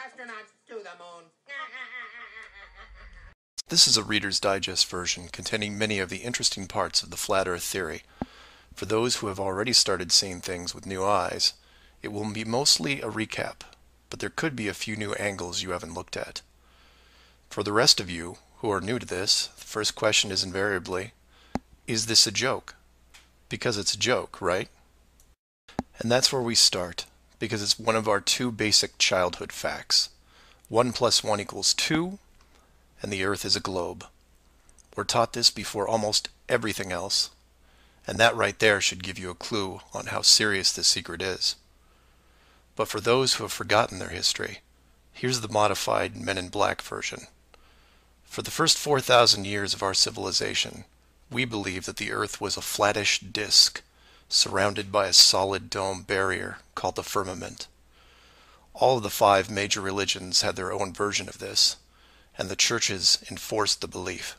astronauts to the moon. This is a Reader's Digest version containing many of the interesting parts of the Flat Earth theory. For those who have already started seeing things with new eyes, it will be mostly a recap, but there could be a few new angles you haven't looked at. For the rest of you who are new to this, the first question is invariably, is this a joke? Because it's a joke, right? And that's where we start, because it's one of our two basic childhood facts. 1 + 1 = 2, and the Earth is a globe. We're taught this before almost everything else, and that right there should give you a clue on how serious this secret is. But for those who have forgotten their history, here's the modified Men in Black version. For the first 4,000 years of our civilization, we believed that the Earth was a flattish disk, surrounded by a solid dome barrier called the firmament. All of the 5 major religions had their own version of this, and the churches enforced the belief.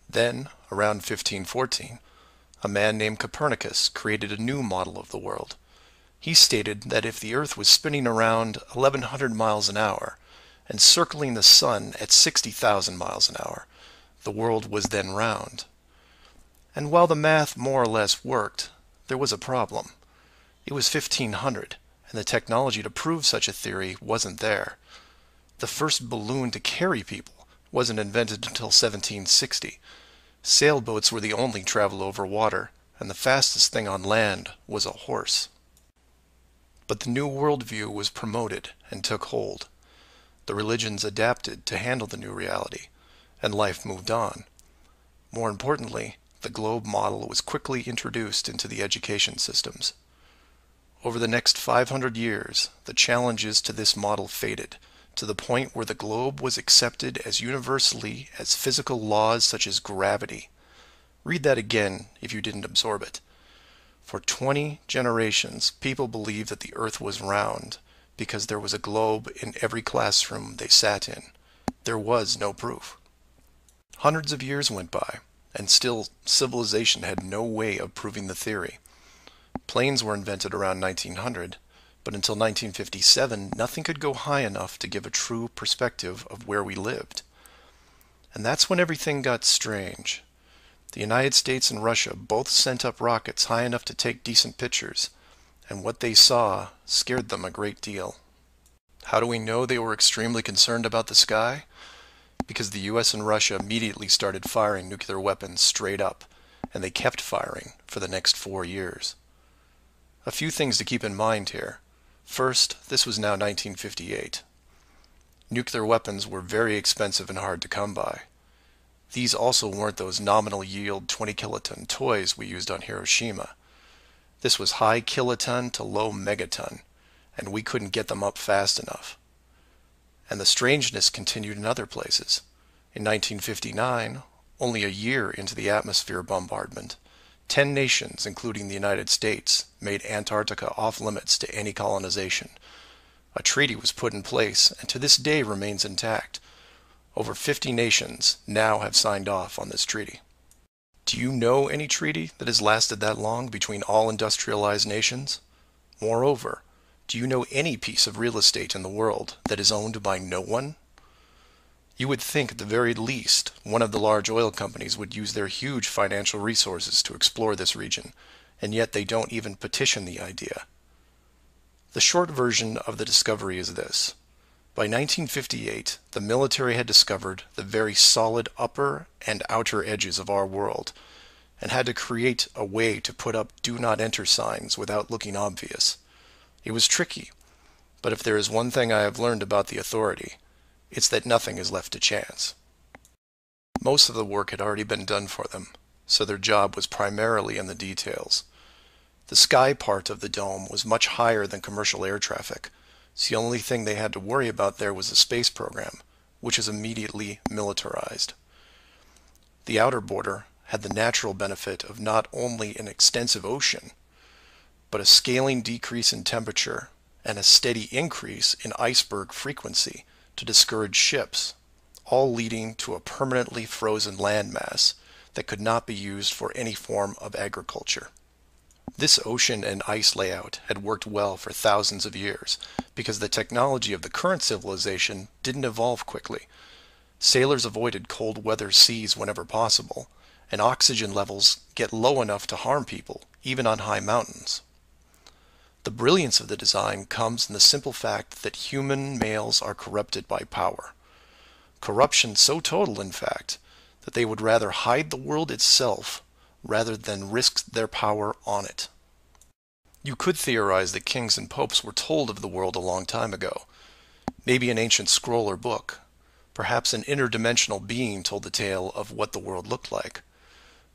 Then, around 1514, a man named Copernicus created a new model of the world. He stated that if the Earth was spinning around 1,100 miles an hour and circling the sun at 60,000 miles an hour, the world was then round. And while the math more or less worked, there was a problem. It was 1500, and the technology to prove such a theory wasn't there. The first balloon to carry people wasn't invented until 1760. Sailboats were the only travel over water, and the fastest thing on land was a horse. But the new worldview was promoted and took hold. The religions adapted to handle the new reality, and life moved on. More importantly, the globe model was quickly introduced into the education systems. Over the next 500 years, the challenges to this model faded, to the point where the globe was accepted as universally as physical laws such as gravity. Read that again if you didn't absorb it. For 20 generations, people believed that the Earth was round because there was a globe in every classroom they sat in. There was no proof. Hundreds of years went by, and still civilization had no way of proving the theory. Planes were invented around 1900, but until 1957, nothing could go high enough to give a true perspective of where we lived. And that's when everything got strange. The United States and Russia both sent up rockets high enough to take decent pictures, and what they saw scared them a great deal. How do we know they were extremely concerned about the sky? Because the US and Russia immediately started firing nuclear weapons straight up, and they kept firing for the next 4 years. A few things to keep in mind here. First, this was now 1958. Nuclear weapons were very expensive and hard to come by. These also weren't those nominal yield 20 kiloton toys we used on Hiroshima. This was high kiloton to low megaton, and we couldn't get them up fast enough. And the strangeness continued in other places. In 1959, only a year into the atmosphere bombardment, 10 nations, including the United States, made Antarctica off-limits to any colonization. A treaty was put in place, and to this day remains intact. Over 50 nations now have signed off on this treaty. Do you know any treaty that has lasted that long between all industrialized nations? Moreover, do you know any piece of real estate in the world that is owned by no one? You would think at the very least one of the large oil companies would use their huge financial resources to explore this region, and yet they don't even petition the idea. The short version of the discovery is this. By 1958, the military had discovered the very solid upper and outer edges of our world, and had to create a way to put up "Do Not Enter" signs without looking obvious. It was tricky, but if there is one thing I have learned about the authority, it's that nothing is left to chance. Most of the work had already been done for them, so their job was primarily in the details. The sky part of the dome was much higher than commercial air traffic, so the only thing they had to worry about there was the space program, which is immediately militarized. The outer border had the natural benefit of not only an extensive ocean, but a scaling decrease in temperature and a steady increase in iceberg frequency to discourage ships, all leading to a permanently frozen landmass that could not be used for any form of agriculture. This ocean and ice layout had worked well for thousands of years because the technology of the current civilization didn't evolve quickly. Sailors avoided cold weather seas whenever possible, and oxygen levels get low enough to harm people, even on high mountains. The brilliance of the design comes in the simple fact that human males are corrupted by power. Corruption so total, in fact, that they would rather hide the world itself rather than risk their power on it. You could theorize that kings and popes were told of the world a long time ago. Maybe an ancient scroll or book. Perhaps an interdimensional being told the tale of what the world looked like.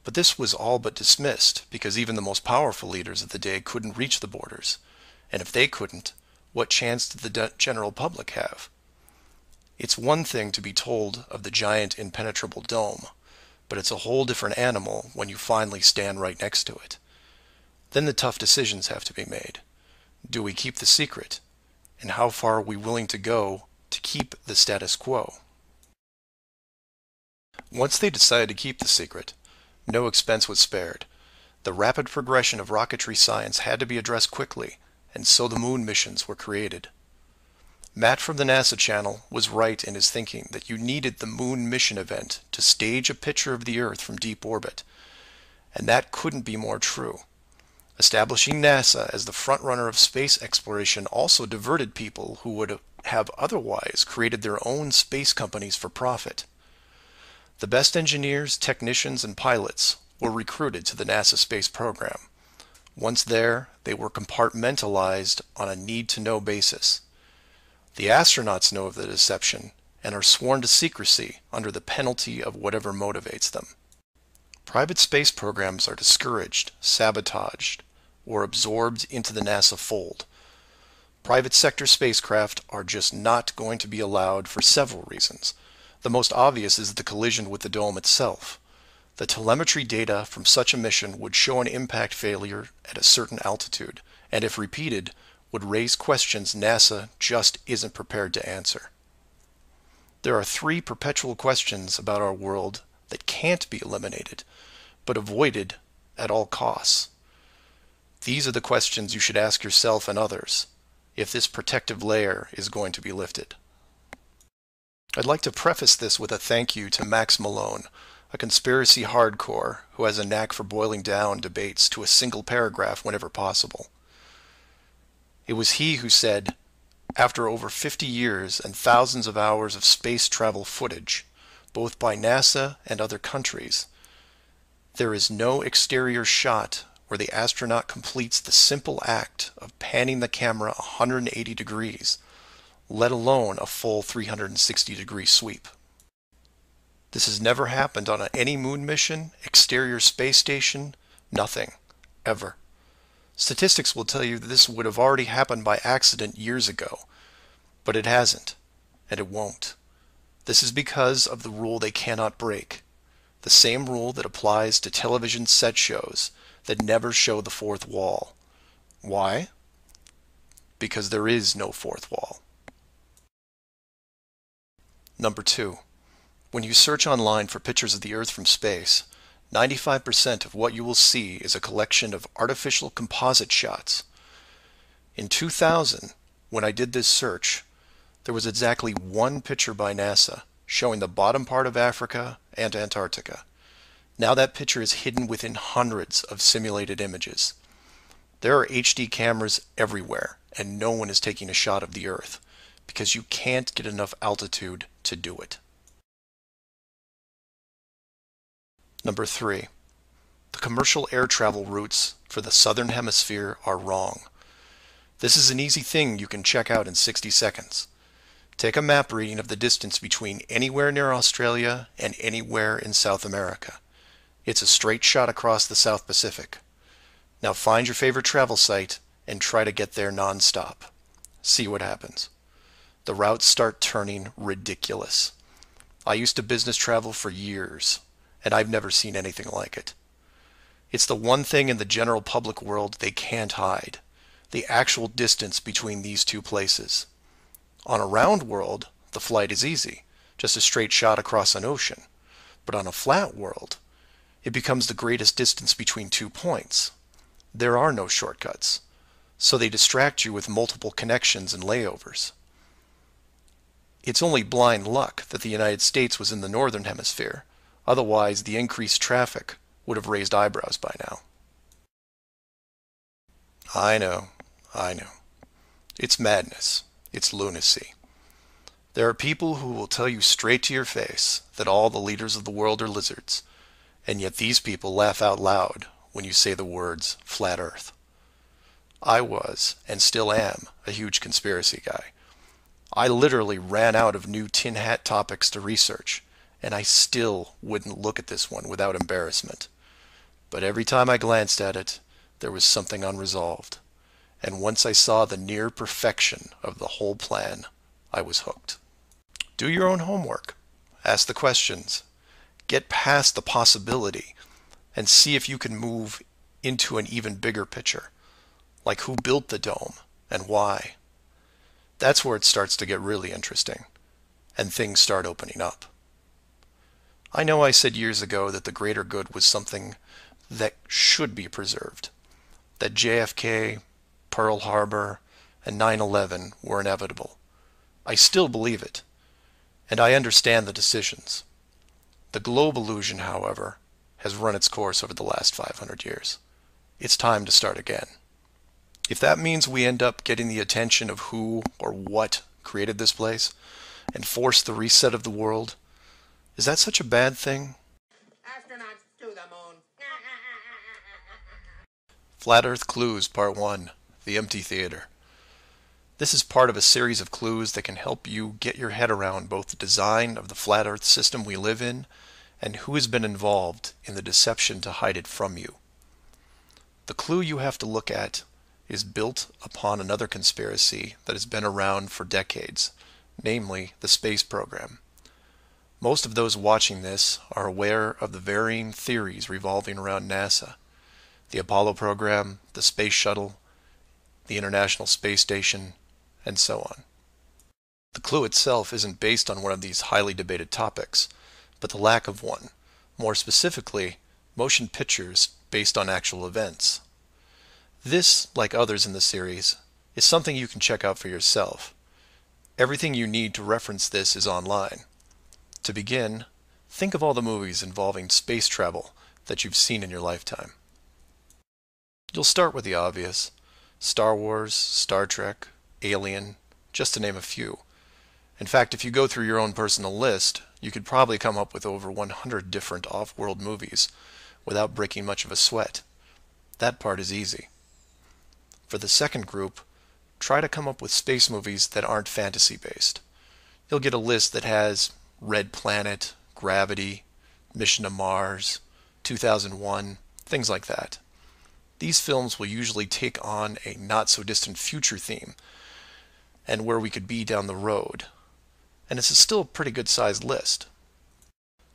But this was all but dismissed because even the most powerful leaders of the day couldn't reach the borders. And if they couldn't, what chance did the general public have? It's one thing to be told of the giant impenetrable dome, but it's a whole different animal when you finally stand right next to it. Then the tough decisions have to be made. Do we keep the secret? And how far are we willing to go to keep the status quo? Once they decided to keep the secret, no expense was spared. The rapid progression of rocketry science had to be addressed quickly, and so the moon missions were created. Matt from the NASA channel was right in his thinking that you needed the moon mission event to stage a picture of the Earth from deep orbit, and that couldn't be more true. Establishing NASA as the frontrunner of space exploration also diverted people who would have otherwise created their own space companies for profit. The best engineers, technicians, and pilots were recruited to the NASA space program. Once there, they were compartmentalized on a need-to-know basis. The astronauts know of the deception and are sworn to secrecy under the penalty of whatever motivates them. Private space programs are discouraged, sabotaged, or absorbed into the NASA fold. Private sector spacecraft are just not going to be allowed for several reasons. The most obvious is the collision with the dome itself. The telemetry data from such a mission would show an impact failure at a certain altitude, and if repeated, would raise questions NASA just isn't prepared to answer. There are three perpetual questions about our world that can't be eliminated, but avoided at all costs. These are the questions you should ask yourself and others if this protective layer is going to be lifted. I'd like to preface this with a thank you to Max Malone, a conspiracy hardcore who has a knack for boiling down debates to a single paragraph whenever possible. It was he who said, after over 50 years and thousands of hours of space travel footage, both by NASA and other countries, there is no exterior shot where the astronaut completes the simple act of panning the camera 180 degrees, let alone a full 360-degree sweep. This has never happened on any moon mission, exterior space station, nothing, ever. Statistics will tell you that this would have already happened by accident years ago, but it hasn't, and it won't. This is because of the rule they cannot break, the same rule that applies to television set shows that never show the fourth wall. Why? Because there is no fourth wall. Number 2. When you search online for pictures of the Earth from space, 95% of what you will see is a collection of artificial composite shots. In 2000, when I did this search, there was exactly one picture by NASA showing the bottom part of Africa and Antarctica. Now that picture is hidden within hundreds of simulated images. There are HD cameras everywhere, and no one is taking a shot of the Earth, because you can't get enough altitude to do it. Number 3. The commercial air travel routes for the southern hemisphere are wrong. This is an easy thing you can check out in 60 seconds. Take a map reading of the distance between anywhere near Australia and anywhere in South America. It's a straight shot across the South Pacific. Now find your favorite travel site and try to get there non-stop. See what happens. The routes start turning ridiculous. I used to business travel for years, and I've never seen anything like it. It's the one thing in the general public world they can't hide, the actual distance between these two places. On a round world, the flight is easy, just a straight shot across an ocean. But on a flat world, it becomes the greatest distance between 2 points. There are no shortcuts, so they distract you with multiple connections and layovers. It's only blind luck that the United States was in the northern hemisphere. Otherwise, the increased traffic would have raised eyebrows by now. I know. It's madness. It's lunacy. There are people who will tell you straight to your face that all the leaders of the world are lizards, and yet these people laugh out loud when you say the words flat earth. I was, and still am, a huge conspiracy guy. I literally ran out of new tin hat topics to research, and I still wouldn't look at this one without embarrassment. But every time I glanced at it, there was something unresolved. And once I saw the near perfection of the whole plan, I was hooked. Do your own homework. Ask the questions. Get past the possibility and see if you can move into an even bigger picture. Like who built the dome and why. That's where it starts to get really interesting and things start opening up. I know I said years ago that the greater good was something that should be preserved. That JFK, Pearl Harbor, and 9/11 were inevitable. I still believe it, and I understand the decisions. The globe illusion, however, has run its course over the last 500 years. It's time to start again. If that means we end up getting the attention of who or what created this place and force the reset of the world, is that such a bad thing? Astronauts to the moon. Flat Earth Clues Part 1, The Empty Theater. This is part of a series of clues that can help you get your head around both the design of the flat Earth system we live in and who has been involved in the deception to hide it from you. The clue you have to look at is built upon another conspiracy that has been around for decades, namely the space program. Most of those watching this are aware of the varying theories revolving around NASA, the Apollo program, the space shuttle, the International Space Station, and so on. The clue itself isn't based on one of these highly debated topics, but the lack of one, more specifically, motion pictures based on actual events. This, like others in the series, is something you can check out for yourself. Everything you need to reference this is online. To begin, think of all the movies involving space travel that you've seen in your lifetime. You'll start with the obvious: Star Wars, Star Trek, Alien, just to name a few. In fact, if you go through your own personal list, you could probably come up with over 100 different off-world movies without breaking much of a sweat. That part is easy. For the second group, try to come up with space movies that aren't fantasy-based. You'll get a list that has Red Planet, Gravity, Mission to Mars, 2001, things like that. These films will usually take on a not-so-distant future theme and where we could be down the road. And it's still a pretty good-sized list.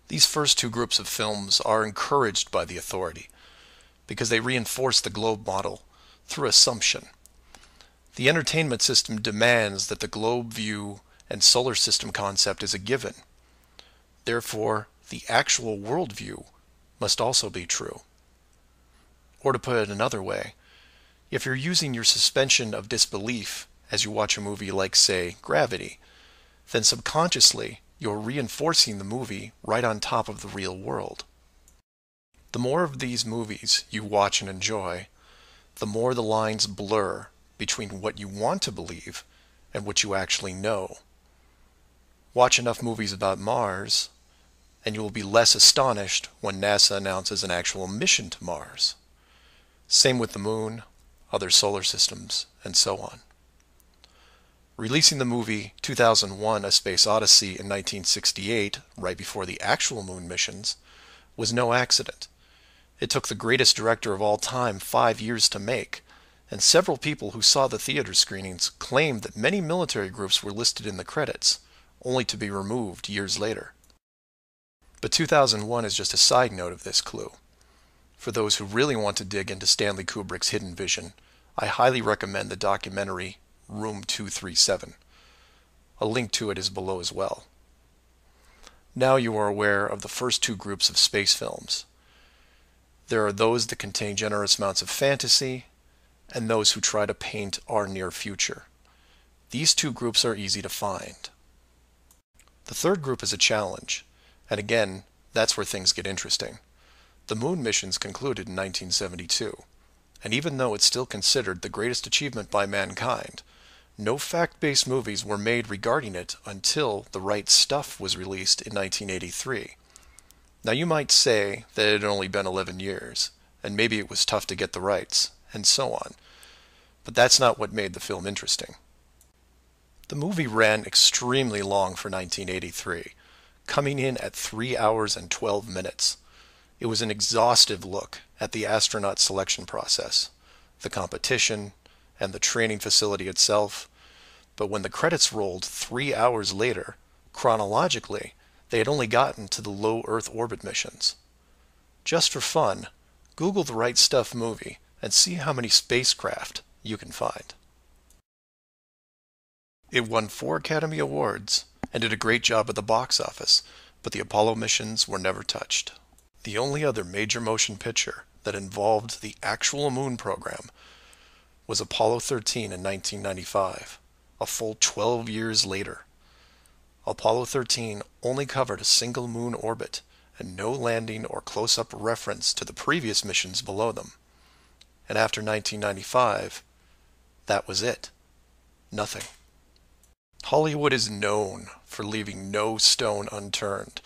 These first two groups of films are encouraged by the authority because they reinforce the globe model through assumption. The entertainment system demands that the globe view and solar system concept is a given. Therefore, the actual worldview must also be true. Or to put it another way, if you're using your suspension of disbelief as you watch a movie like, say, Gravity, then subconsciously you're reinforcing the movie right on top of the real world. The more of these movies you watch and enjoy, the more the lines blur between what you want to believe and what you actually know. Watch enough movies about Mars, and you will be less astonished when NASA announces an actual mission to Mars. Same with the moon, other solar systems, and so on. Releasing the movie 2001: A Space Odyssey in 1968, right before the actual moon missions, was no accident. It took the greatest director of all time 5 years to make, and several people who saw the theater screenings claimed that many military groups were listed in the credits, only to be removed years later. But 2001 is just a side note of this clue. For those who really want to dig into Stanley Kubrick's hidden vision, I highly recommend the documentary Room 237. A link to it is below as well. Now you are aware of the first two groups of space films. There are those that contain generous amounts of fantasy, and those who try to paint our near future. These two groups are easy to find. The third group is a challenge, and again, that's where things get interesting. The moon missions concluded in 1972, and even though it's still considered the greatest achievement by mankind, no fact-based movies were made regarding it until The Right Stuff was released in 1983. Now you might say that it had only been 11 years, and maybe it was tough to get the rights, and so on. But that's not what made the film interesting. The movie ran extremely long for 1983, coming in at 3 hours and 12 minutes. It was an exhaustive look at the astronaut selection process, the competition, and the training facility itself. But when the credits rolled 3 hours later, chronologically, they had only gotten to the low Earth orbit missions. Just for fun, Google The Right Stuff movie and see how many spacecraft you can find. It won 4 Academy Awards and did a great job at the box office, but the Apollo missions were never touched. The only other major motion picture that involved the actual moon program was Apollo 13 in 1995, a full 12 years later. Apollo 13 only covered a single moon orbit and no landing or close-up reference to the previous missions below them. And after 1995, that was it. Nothing. Hollywood is known for leaving no stone unturned,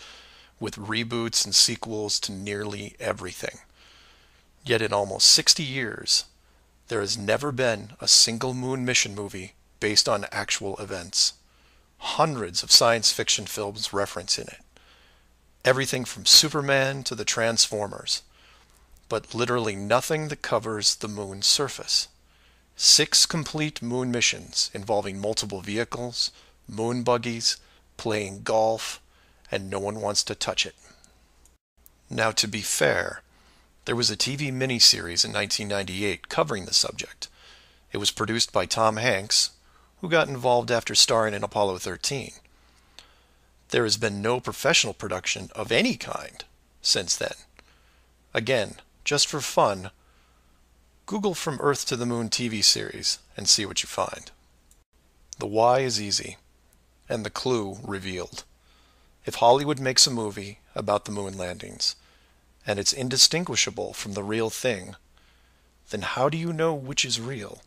with reboots and sequels to nearly everything. Yet in almost 60 years, there has never been a single moon mission movie based on actual events. Hundreds of science fiction films reference in it. Everything from Superman to the Transformers. But literally nothing that covers the moon's surface. 6 complete moon missions involving multiple vehicles, moon buggies, playing golf, and no one wants to touch it. Now, to be fair, there was a TV miniseries in 1998 covering the subject. It was produced by Tom Hanks, who got involved after starring in Apollo 13. There has been no professional production of any kind since then. Again, just for fun, Google From Earth to the Moon TV series and see what you find. The why is easy, and the clue revealed. If Hollywood makes a movie about the moon landings, and it's indistinguishable from the real thing, then how do you know which is real?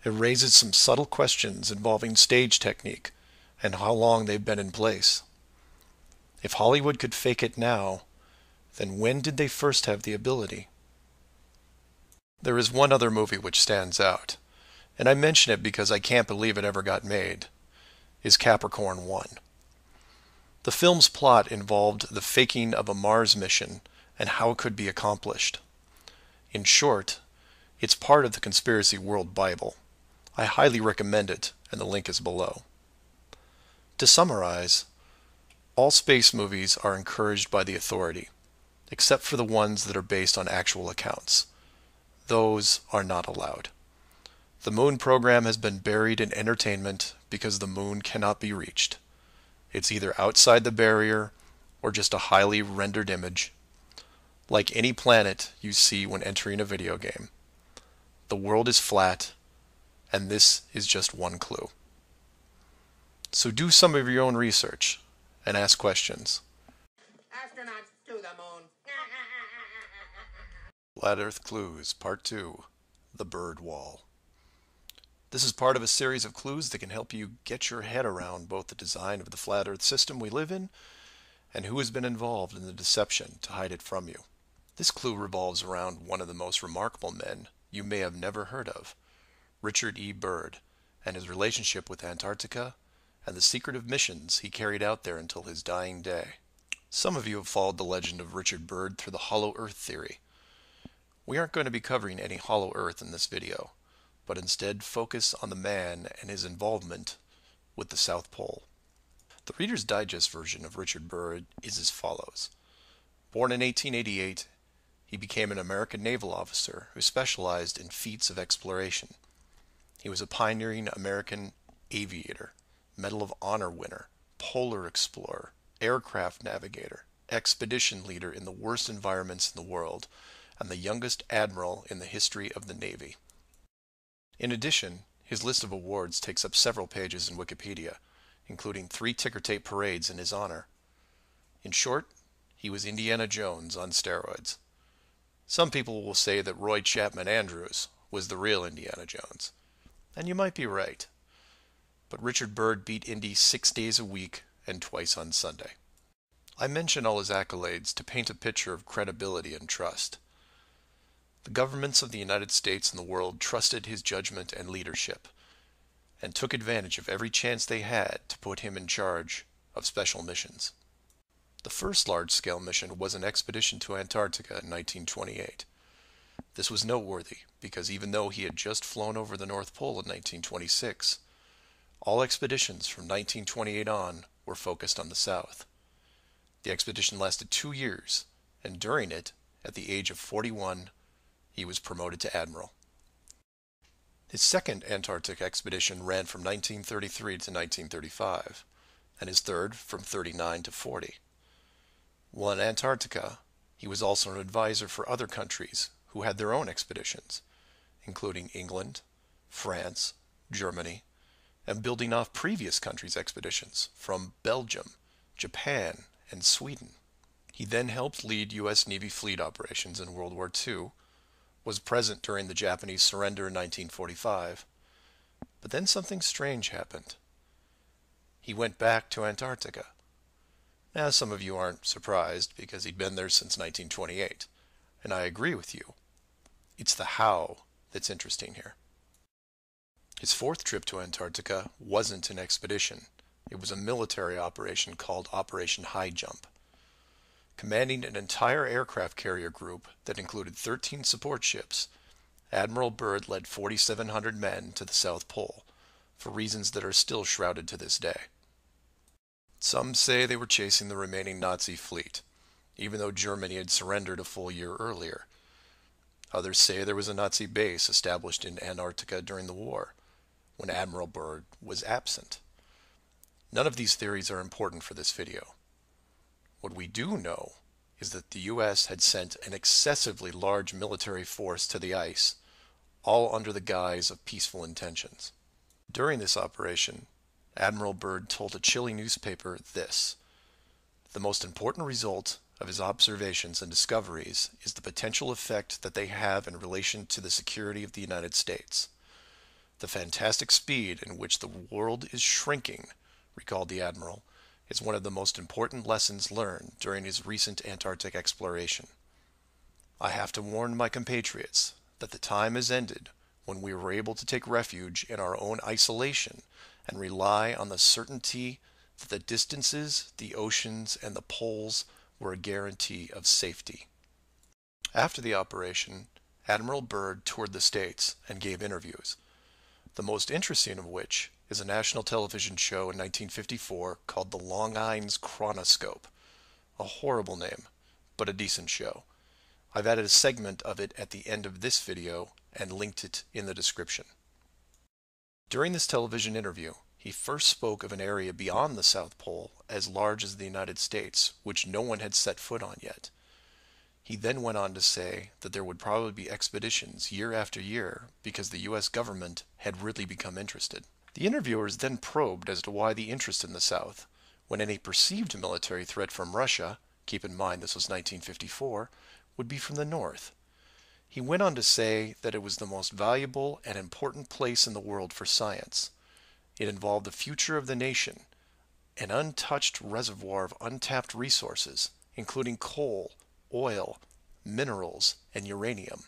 It raises some subtle questions involving stage technique and how long they've been in place. If Hollywood could fake it now, then when did they first have the ability? There is one other movie which stands out, and I mention it because I can't believe it ever got made, is Capricorn 1. The film's plot involved the faking of a Mars mission and how it could be accomplished. In short, it's part of the Conspiracy World Bible. I highly recommend it, and the link is below. To summarize, all space movies are encouraged by the authority, except for the ones that are based on actual accounts. Those are not allowed. The moon program has been buried in entertainment because the moon cannot be reached. It's either outside the barrier or just a highly rendered image, like any planet you see when entering a video game. The world is flat, and this is just one clue. So do some of your own research and ask questions. Astronauts to the moon. Flat Earth Clues, Part 2, The Byrd Wall. This is part of a series of clues that can help you get your head around both the design of the flat Earth system we live in and who has been involved in the deception to hide it from you. This clue revolves around one of the most remarkable men you may have never heard of, Richard E. Byrd, and his relationship with Antarctica and the secretive missions he carried out there until his dying day. Some of you have followed the legend of Richard Byrd through the Hollow Earth theory. We aren't going to be covering any Hollow Earth in this video, but instead focus on the man and his involvement with the South Pole. The Reader's Digest version of Richard Byrd is as follows. Born in 1888, he became an American naval officer who specialized in feats of exploration. He was a pioneering American aviator, Medal of Honor winner, polar explorer, aircraft navigator, expedition leader in the worst environments in the world, and the youngest admiral in the history of the Navy. In addition, his list of awards takes up several pages in Wikipedia, including 3 ticker tape parades in his honor. In short, he was Indiana Jones on steroids. Some people will say that Roy Chapman Andrews was the real Indiana Jones, and you might be right. But Richard Byrd beat Indy 6 days a week and twice on Sunday. I mention all his accolades to paint a picture of credibility and trust. The governments of the United States and the world trusted his judgment and leadership, and took advantage of every chance they had to put him in charge of special missions. The first large-scale mission was an expedition to Antarctica in 1928. This was noteworthy because even though he had just flown over the North Pole in 1926, all expeditions from 1928 on were focused on the South. The expedition lasted 2 years, and during it, at the age of 41, he was promoted to Admiral. His second Antarctic expedition ran from 1933 to 1935, and his third from 39 to 40. While in Antarctica, he was also an advisor for other countries who had their own expeditions, including England, France, Germany, and building off previous countries' expeditions from Belgium, Japan, and Sweden. He then helped lead U.S. Navy fleet operations in World War II, was present during the Japanese surrender in 1945, but then something strange happened. He went back to Antarctica. Now, some of you aren't surprised because he'd been there since 1928, and I agree with you. It's the how that's interesting here. His fourth trip to Antarctica wasn't an expedition. It was a military operation called Operation High Jump. Commanding an entire aircraft carrier group that included 13 support ships, Admiral Byrd led 4,700 men to the South Pole, for reasons that are still shrouded to this day. Some say they were chasing the remaining Nazi fleet, even though Germany had surrendered a full year earlier. Others say there was a Nazi base established in Antarctica during the war, when Admiral Byrd was absent. None of these theories are important for this video. What we do know is that the U.S. had sent an excessively large military force to the ice, all under the guise of peaceful intentions. During this operation, Admiral Byrd told a Chile newspaper this: "The most important result of his observations and discoveries is the potential effect that they have in relation to the security of the United States. The fantastic speed in which the world is shrinking," recalled the Admiral, "is one of the most important lessons learned during his recent Antarctic exploration. I have to warn my compatriots that the time has ended when we were able to take refuge in our own isolation and rely on the certainty that the distances, the oceans, and the poles were a guarantee of safety." After the operation, Admiral Byrd toured the States and gave interviews, the most interesting of which is a national television show in 1954 called The Longines Chronoscope. A horrible name, but a decent show. I've added a segment of it at the end of this video and linked it in the description. During this television interview, he first spoke of an area beyond the South Pole as large as the United States, which no one had set foot on yet. He then went on to say that there would probably be expeditions year after year because the U.S. government had really become interested. The interviewers then probed as to why the interest in the South, when any perceived military threat from Russia, keep in mind this was 1954, would be from the North. He went on to say that it was the most valuable and important place in the world for science. It involved the future of the nation, an untouched reservoir of untapped resources, including coal, oil, minerals, and uranium.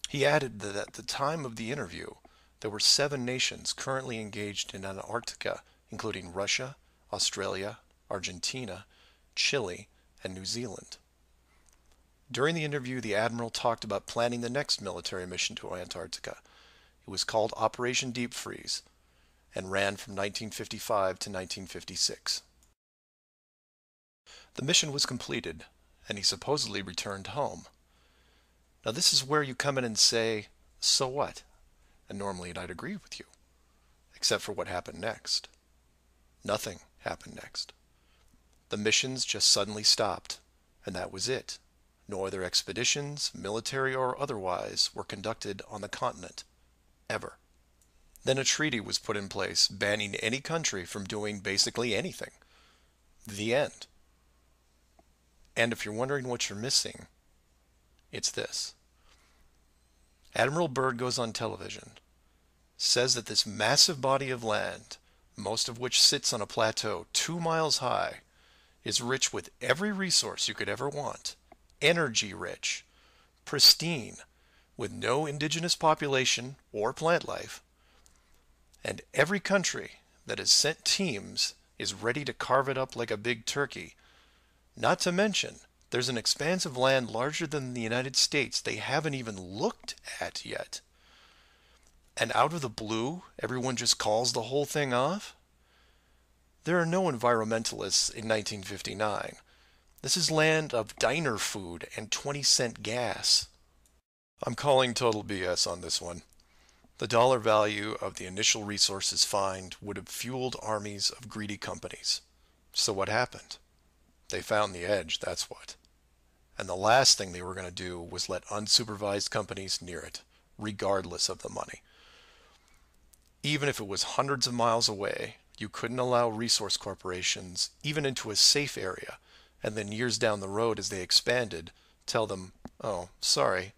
He added that at the time of the interview, there were 7 nations currently engaged in Antarctica, including Russia, Australia, Argentina, Chile, and New Zealand. During the interview, the Admiral talked about planning the next military mission to Antarctica. It was called Operation Deep Freeze and ran from 1955 to 1956. The mission was completed, and he supposedly returned home. Now this is where you come in and say, so what? And normally I'd agree with you, except for what happened next. Nothing happened next. The missions just suddenly stopped, and that was it. no other expeditions, military or otherwise, were conducted on the continent, ever. Then a treaty was put in place banning any country from doing basically anything. The end. And if you're wondering what you're missing, it's this. Admiral Byrd goes on television, says that this massive body of land, most of which sits on a plateau 2 miles high, is rich with every resource you could ever want, energy rich, pristine, with no indigenous population or plant life, and every country that has sent teams is ready to carve it up like a big turkey. Not to mention, there's an expanse of land larger than the United States they haven't even looked at yet. And out of the blue, everyone just calls the whole thing off? There are no environmentalists in 1959. This is land of diner food and 20-cent gas. I'm calling total BS on this one. The dollar value of the initial resources find would have fueled armies of greedy companies. So what happened? They found the edge, that's what. And the last thing they were going to do was let unsupervised companies near it, regardless of the money. Even if it was hundreds of miles away, you couldn't allow resource corporations even into a safe area, and then years down the road as they expanded, tell them, oh, sorry,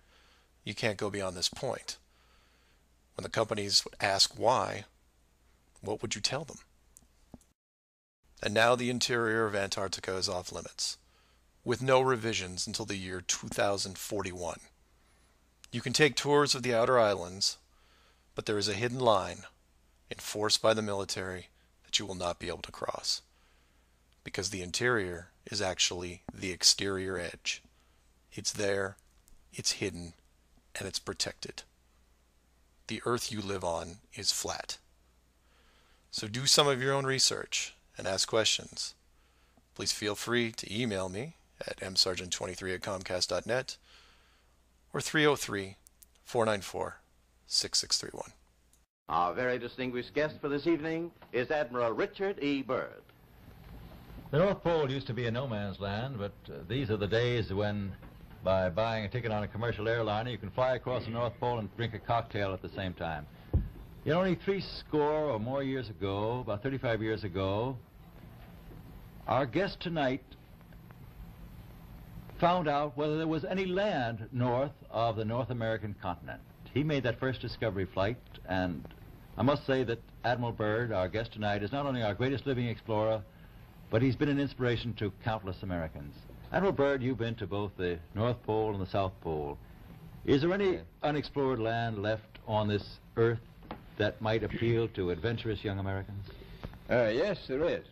you can't go beyond this point. When the companies would ask why, what would you tell them? And now the interior of Antarctica is off limits, with no revisions until the year 2041. You can take tours of the outer islands, but there is a hidden line, enforced by the military, that you will not be able to cross. Because the interior is actually the exterior edge. It's there, it's hidden, and it's protected. The Earth you live on is flat. So do some of your own research and ask questions. Please feel free to email me at msargent23@comcast.net or 303-494-6631. Our very distinguished guest for this evening is Admiral Richard E. Byrd. The North Pole used to be a no man's land, but these are the days when, by buying a ticket on a commercial airliner, you can fly across the North Pole and drink a cocktail at the same time. Yet only 70 or more years ago, about 35 years ago, our guest tonight found out whether there was any land north of the North American continent. He made that first discovery flight, and I must say that Admiral Byrd, our guest tonight, is not only our greatest living explorer, but he's been an inspiration to countless Americans. Admiral Byrd, you've been to both the North Pole and the South Pole. Is there any unexplored land left on this Earth that might appeal to adventurous young Americans? Yes, there is.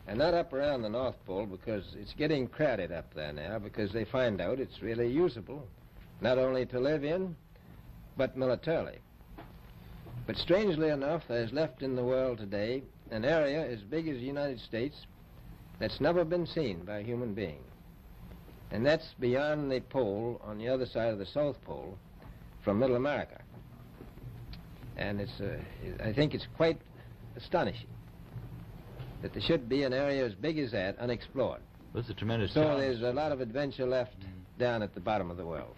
And not up around the North Pole, because it's getting crowded up there now, because they find out it's really usable, not only to live in, but militarily. But strangely enough, there's left in the world today an area as big as the United States that's never been seen by a human being. And that's beyond the pole on the other side of the South Pole from Middle America. And I think it's quite astonishing that there should be an area as big as that unexplored. This is a tremendous So challenge. there's a lot of adventure left down at the bottom of the world.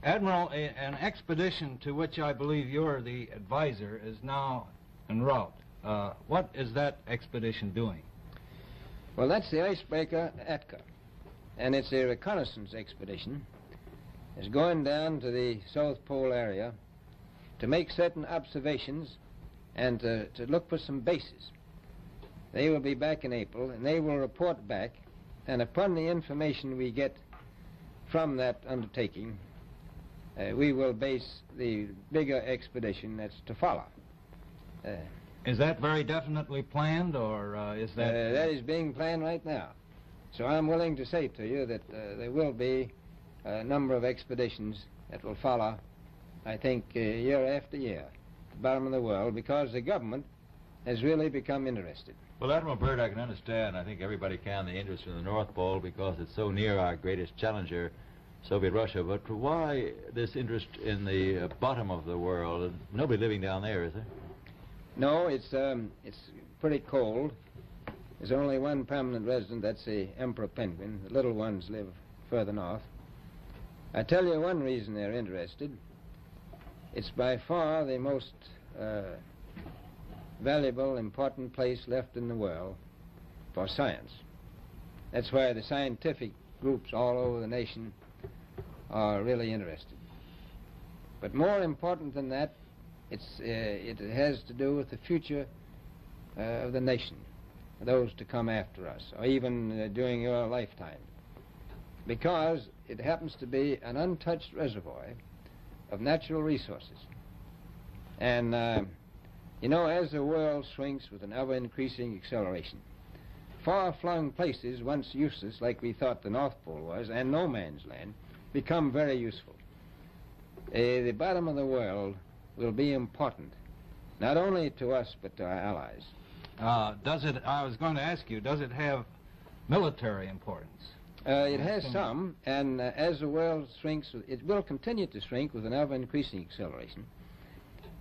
Admiral, an expedition to which I believe you're the advisor is now en route. What is that expedition doing? Well, that's the icebreaker Atka, and it's a reconnaissance expedition. It's going down to the South Pole area to make certain observations and to look for some bases. They will be back in April, and they will report back, and upon the information we get from that undertaking, we will base the bigger expedition that's to follow. Is that very definitely planned, or is that... That is being planned right now. So I'm willing to say to you that there will be a number of expeditions that will follow, I think, year after year, at the bottom of the world, because the government has really become interested. Well, Admiral Byrd, I can understand, I think everybody can, the interest in the North Pole because it's so near our greatest challenger, Soviet Russia. But why this interest in the bottom of the world? Nobody living down there, is there? No, it's pretty cold. There's only one permanent resident, that's the emperor penguin. The little ones live further north. I tell you one reason they're interested. It's by far the most valuable, important place left in the world for science. That's why the scientific groups all over the nation are really interested. But more important than that, it has to do with the future of the nation, those to come after us, or even during your lifetime, because it happens to be an untouched reservoir of natural resources. And, you know, as the world shrinks with an ever-increasing acceleration, far-flung places, once useless, like we thought the North Pole was, and no man's land, become very useful. The bottom of the world will be important, not only to us, but to our allies. I was going to ask you, does it have military importance? It has some, and as the world shrinks, it will continue to shrink with an ever-increasing acceleration,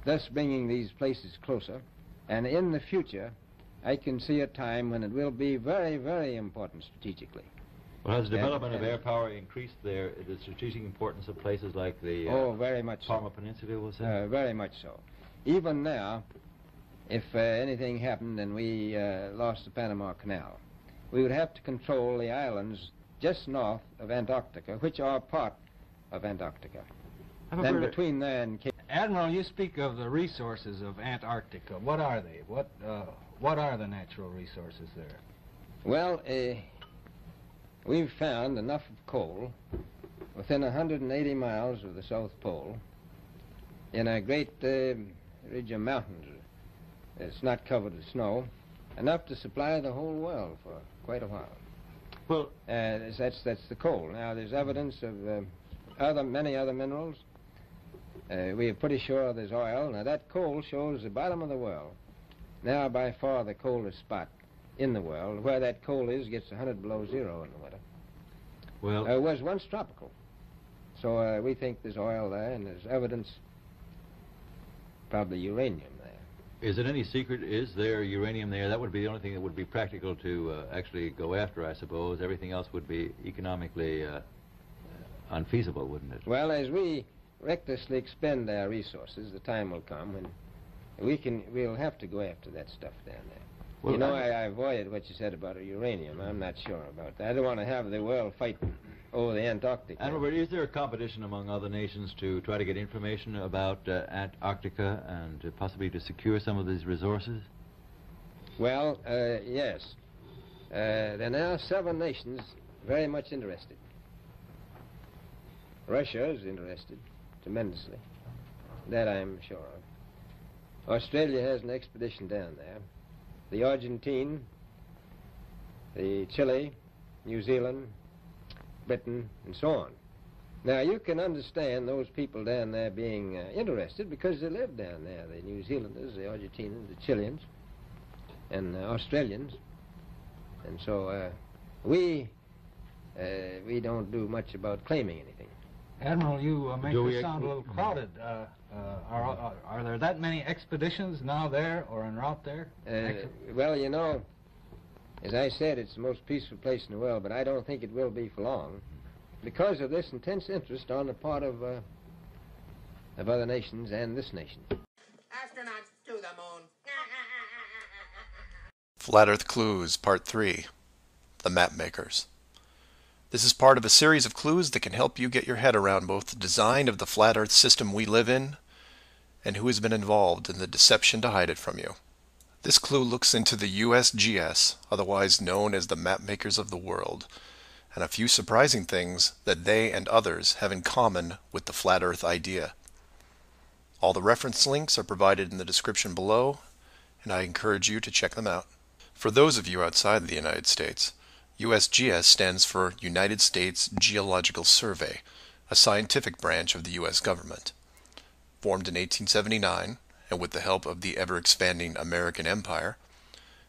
thus bringing these places closer. And in the future, I can see a time when it will be very, very important strategically. Well, has the development of air power increased the strategic importance of places like the very much Palma Peninsula, was it? Very much so. Even now, if anything happened and we lost the Panama Canal, we would have to control the islands just north of Antarctica, which are part of Antarctica. Then between there and Cape... Admiral, you speak of the resources of Antarctica. What are they? What are the natural resources there? Well, we've found enough of coal within 180 miles of the South Pole in a great ridge of mountains. It's not covered with snow, enough to supply the whole world for quite a while. Well, that's the coal. Now, there's evidence of many other minerals. We are pretty sure there's oil. Now, that coal shows the bottom of the world. Now, by far the coldest spot in the world. Where that coal is gets 100 below zero in the winter. Well, it was once tropical. So we think there's oil there, and there's evidence, probably uranium there. is it any secret, is there uranium there? That would be the only thing that would be practical to actually go after, I suppose. Everything else would be economically unfeasible, wouldn't it? Well, as we recklessly expend our resources, the time will come when we'll have to go after that stuff down there. Well, you know, I avoided what you said about uranium. I'm not sure about that. I don't want to have the world fight over the Antarctic. Admiral, is there a competition among other nations to try to get information about Antarctica and possibly to secure some of these resources? Well, yes. There are now 7 nations very much interested. Russia is interested tremendously. That I'm sure of. Australia has an expedition down there. The Argentine, the Chile, New Zealand, Britain, and so on. Now, you can understand those people down there being interested because they live down there, the New Zealanders, the Argentinians, the Chileans, and Australians. And so we don't do much about claiming anything. Admiral, you make this sound a little crowded. Are there that many expeditions now there or en route there? Well, you know, as I said, it's the most peaceful place in the world, but I don't think it will be for long because of this intense interest on the part of other nations and this nation. Astronauts to the moon. Flat Earth Clues, Part 3, The Map Makers. This is part of a series of clues that can help you get your head around both the design of the flat Earth system we live in and who has been involved in the deception to hide it from you. This clue looks into the USGS, otherwise known as the Map Makers of the World, and a few surprising things that they and others have in common with the flat Earth idea. All the reference links are provided in the description below, and I encourage you to check them out. For those of you outside the United States, USGS stands for United States Geological Survey, a scientific branch of the U.S. government. Formed in 1879, and with the help of the ever-expanding American Empire,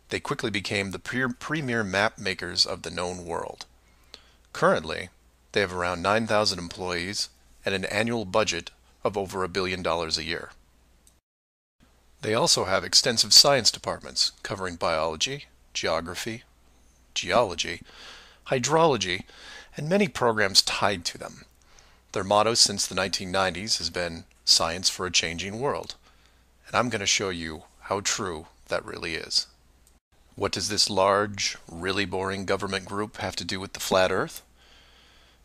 they quickly became the premier map makers of the known world. Currently, they have around 9,000 employees and an annual budget of over $1 billion a year. They also have extensive science departments covering biology, geography, geology, hydrology, and many programs tied to them. Their motto since the 1990s has been "Science for a Changing World," and I'm going to show you how true that really is. What does this large, really boring government group have to do with the flat Earth?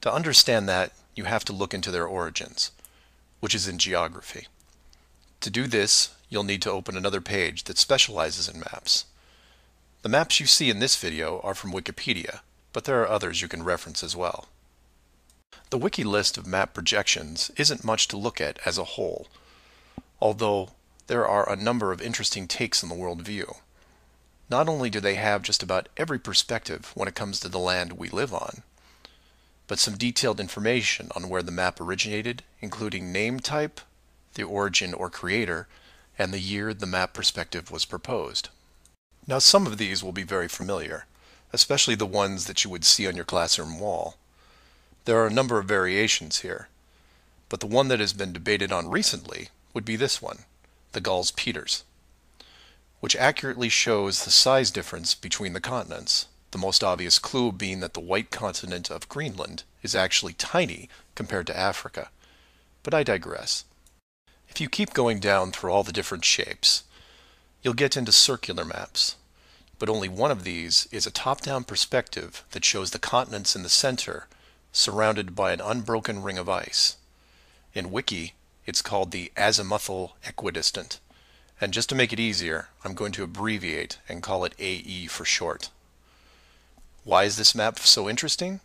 To understand that, you have to look into their origins, which is in geography. To do this, you'll need to open another page that specializes in maps. The maps you see in this video are from Wikipedia, but there are others you can reference as well. The wiki list of map projections isn't much to look at as a whole, although there are a number of interesting takes on the world view. Not only do they have just about every perspective when it comes to the land we live on, but some detailed information on where the map originated, including name type, the origin or creator, and the year the map perspective was proposed. Now, some of these will be very familiar, especially the ones that you would see on your classroom wall. There are a number of variations here, but the one that has been debated on recently would be this one, the Gauls-Peters, which accurately shows the size difference between the continents, the most obvious clue being that the white continent of Greenland is actually tiny compared to Africa. But I digress. If you keep going down through all the different shapes, you'll get into circular maps, but only one of these is a top-down perspective that shows the continents in the center, surrounded by an unbroken ring of ice. In Wiki, it's called the azimuthal equidistant, and just to make it easier, I'm going to abbreviate and call it AE for short. Why is this map so interesting?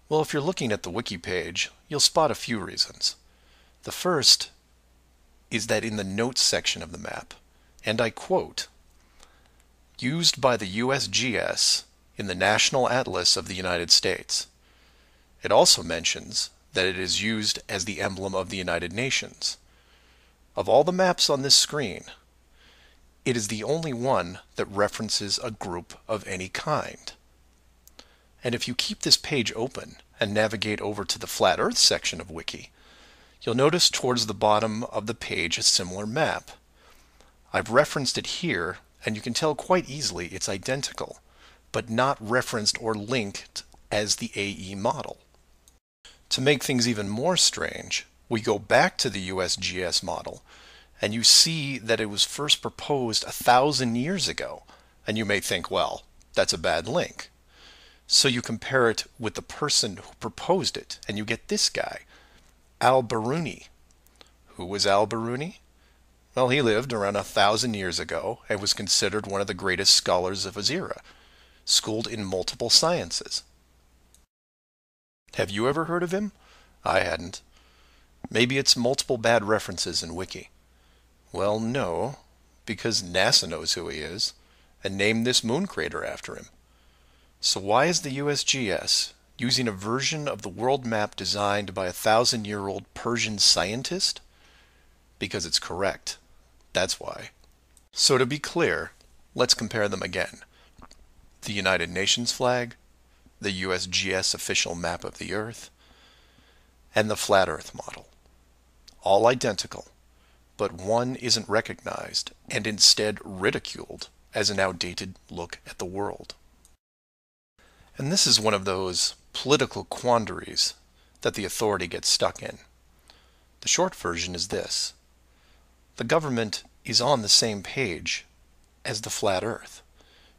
Well, if you're looking at the Wiki page, you'll spot a few reasons. The first is that in the notes section of the map, and I quote, "Used by the USGS in the National Atlas of the United States." It also mentions that it is used as the emblem of the United Nations. Of all the maps on this screen, it is the only one that references a group of any kind. And if you keep this page open and navigate over to the Flat Earth section of Wiki, you'll notice towards the bottom of the page a similar map. I've referenced it here, and you can tell quite easily it's identical, but not referenced or linked as the AE model. To make things even more strange, we go back to the USGS model, and you see that it was first proposed 1,000 years ago, and you may think, well, that's a bad link. So you compare it with the person who proposed it, and you get this guy, Al-Biruni. Who was Al-Biruni? Well, he lived around 1,000 years ago and was considered one of the greatest scholars of his era, schooled in multiple sciences. Have you ever heard of him? I hadn't. Maybe it's multiple bad references in Wiki. Well, no, because NASA knows who he is and named this moon crater after him. So why is the USGS using a version of the world map designed by a 1,000-year-old Persian scientist? Because it's correct. That's why. So to be clear, let's compare them again. The United Nations flag, the USGS official map of the Earth, and the Flat Earth model. All identical, but one isn't recognized and instead ridiculed as an outdated look at the world. And this is one of those political quandaries that the authority gets stuck in. The short version is this. The government is on the same page as the flat Earth,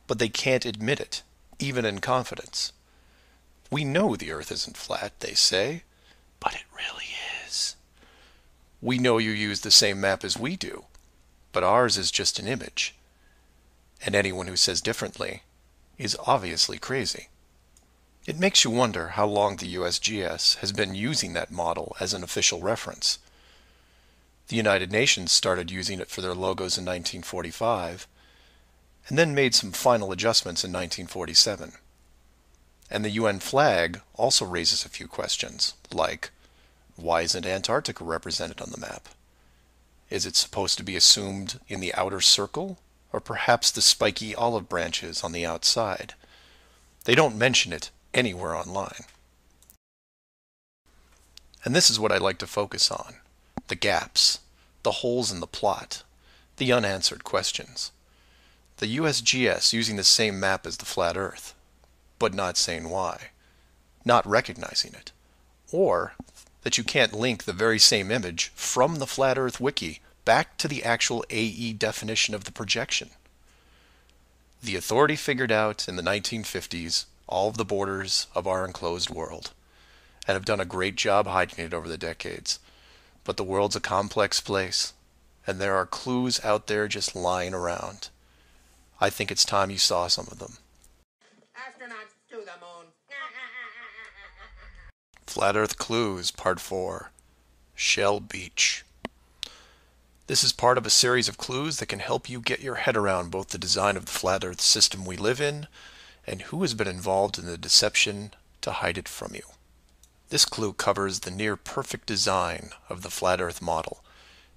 but they can't admit it, even in confidence. We know the Earth isn't flat, they say, but it really is. We know you use the same map as we do, but ours is just an image. And anyone who says differently is obviously crazy. It makes you wonder how long the USGS has been using that model as an official reference. The United Nations started using it for their logos in 1945, and then made some final adjustments in 1947. And the UN flag also raises a few questions, like, why isn't Antarctica represented on the map? Is it supposed to be assumed in the outer circle, or perhaps the spiky olive branches on the outside? They don't mention it anywhere online. And this is what I like to focus on. The gaps, the holes in the plot, the unanswered questions. The USGS using the same map as the flat Earth, but not saying why. not recognizing it, or that you can't link the very same image from the Flat Earth Wiki back to the actual AE definition of the projection. The authority figured out in the 1950s all of the borders of our enclosed world, and have done a great job hiding it over the decades. But the world's a complex place, and there are clues out there just lying around. I think it's time you saw some of them. Astronauts to the moon. Flat Earth Clues, Part 4, Shell Beach. This is part of a series of clues that can help you get your head around both the design of the flat Earth system we live in and who has been involved in the deception to hide it from you. This clue covers the near-perfect design of the flat Earth model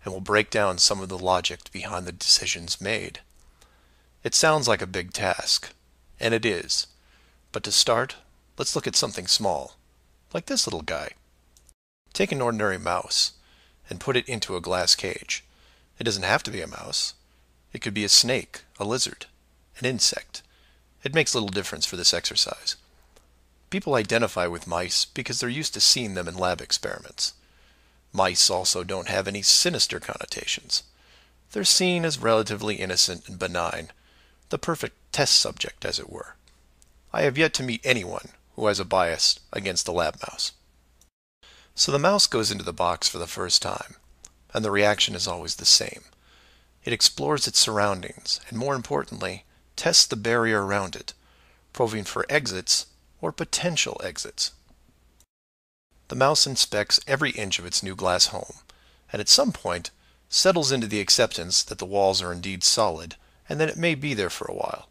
and will break down some of the logic behind the decisions made. It sounds like a big task, and it is, but to start, let's look at something small, like this little guy. Take an ordinary mouse and put it into a glass cage. It doesn't have to be a mouse. It could be a snake, a lizard, an insect. It makes little difference for this exercise. People identify with mice because they're used to seeing them in lab experiments. Mice also don't have any sinister connotations. They're seen as relatively innocent and benign, the perfect test subject, as it were. I have yet to meet anyone who has a bias against a lab mouse. So the mouse goes into the box for the first time, and the reaction is always the same. It explores its surroundings, and more importantly, tests the barrier around it, probing for exits or potential exits. The mouse inspects every inch of its new glass home, and at some point settles into the acceptance that the walls are indeed solid, and that it may be there for a while.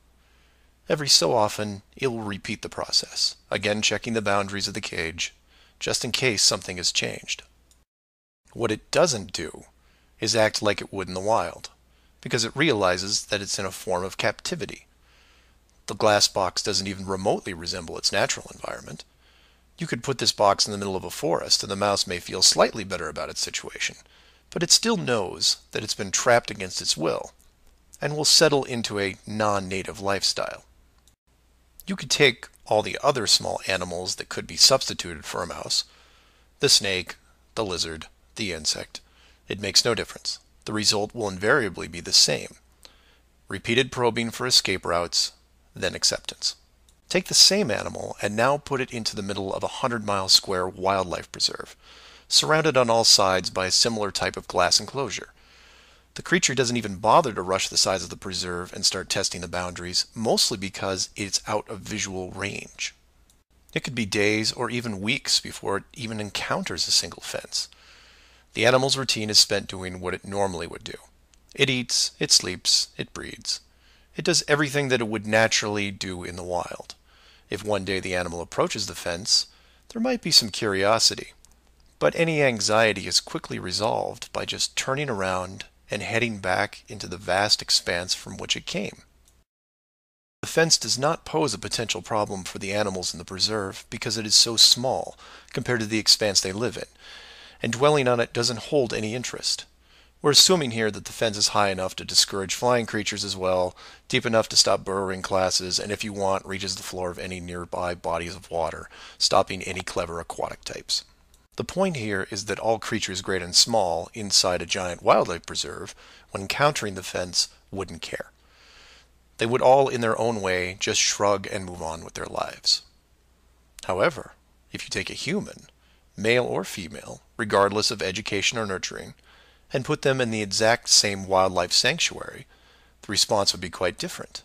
Every so often, it will repeat the process, again checking the boundaries of the cage, just in case something has changed. What it doesn't do is act like it would in the wild, because it realizes that it's in a form of captivity. The glass box doesn't even remotely resemble its natural environment. You could put this box in the middle of a forest, and the mouse may feel slightly better about its situation, but it still knows that it's been trapped against its will, and will settle into a non-native lifestyle. You could take all the other small animals that could be substituted for a mouse, the snake, the lizard, the insect. It makes no difference. The result will invariably be the same. Repeated probing for escape routes, then acceptance. Take the same animal and now put it into the middle of a 100-mile square wildlife preserve, surrounded on all sides by a similar type of glass enclosure. The creature doesn't even bother to rush the size of the preserve and start testing the boundaries, mostly because it's out of visual range. It could be days or even weeks before it even encounters a single fence. The animal's routine is spent doing what it normally would do. It eats, it sleeps, it breeds. It does everything that it would naturally do in the wild. If one day the animal approaches the fence, there might be some curiosity, but any anxiety is quickly resolved by just turning around and heading back into the vast expanse from which it came. The fence does not pose a potential problem for the animals in the preserve because it is so small compared to the expanse they live in, and dwelling on it doesn't hold any interest. We're assuming here that the fence is high enough to discourage flying creatures as well, deep enough to stop burrowing classes, and if you want, reaches the floor of any nearby bodies of water, stopping any clever aquatic types. The point here is that all creatures great and small inside a giant wildlife preserve, when encountering the fence, wouldn't care. They would all, in their own way, just shrug and move on with their lives. However, if you take a human, male or female, regardless of education or nurturing, and put them in the exact same wildlife sanctuary, the response would be quite different.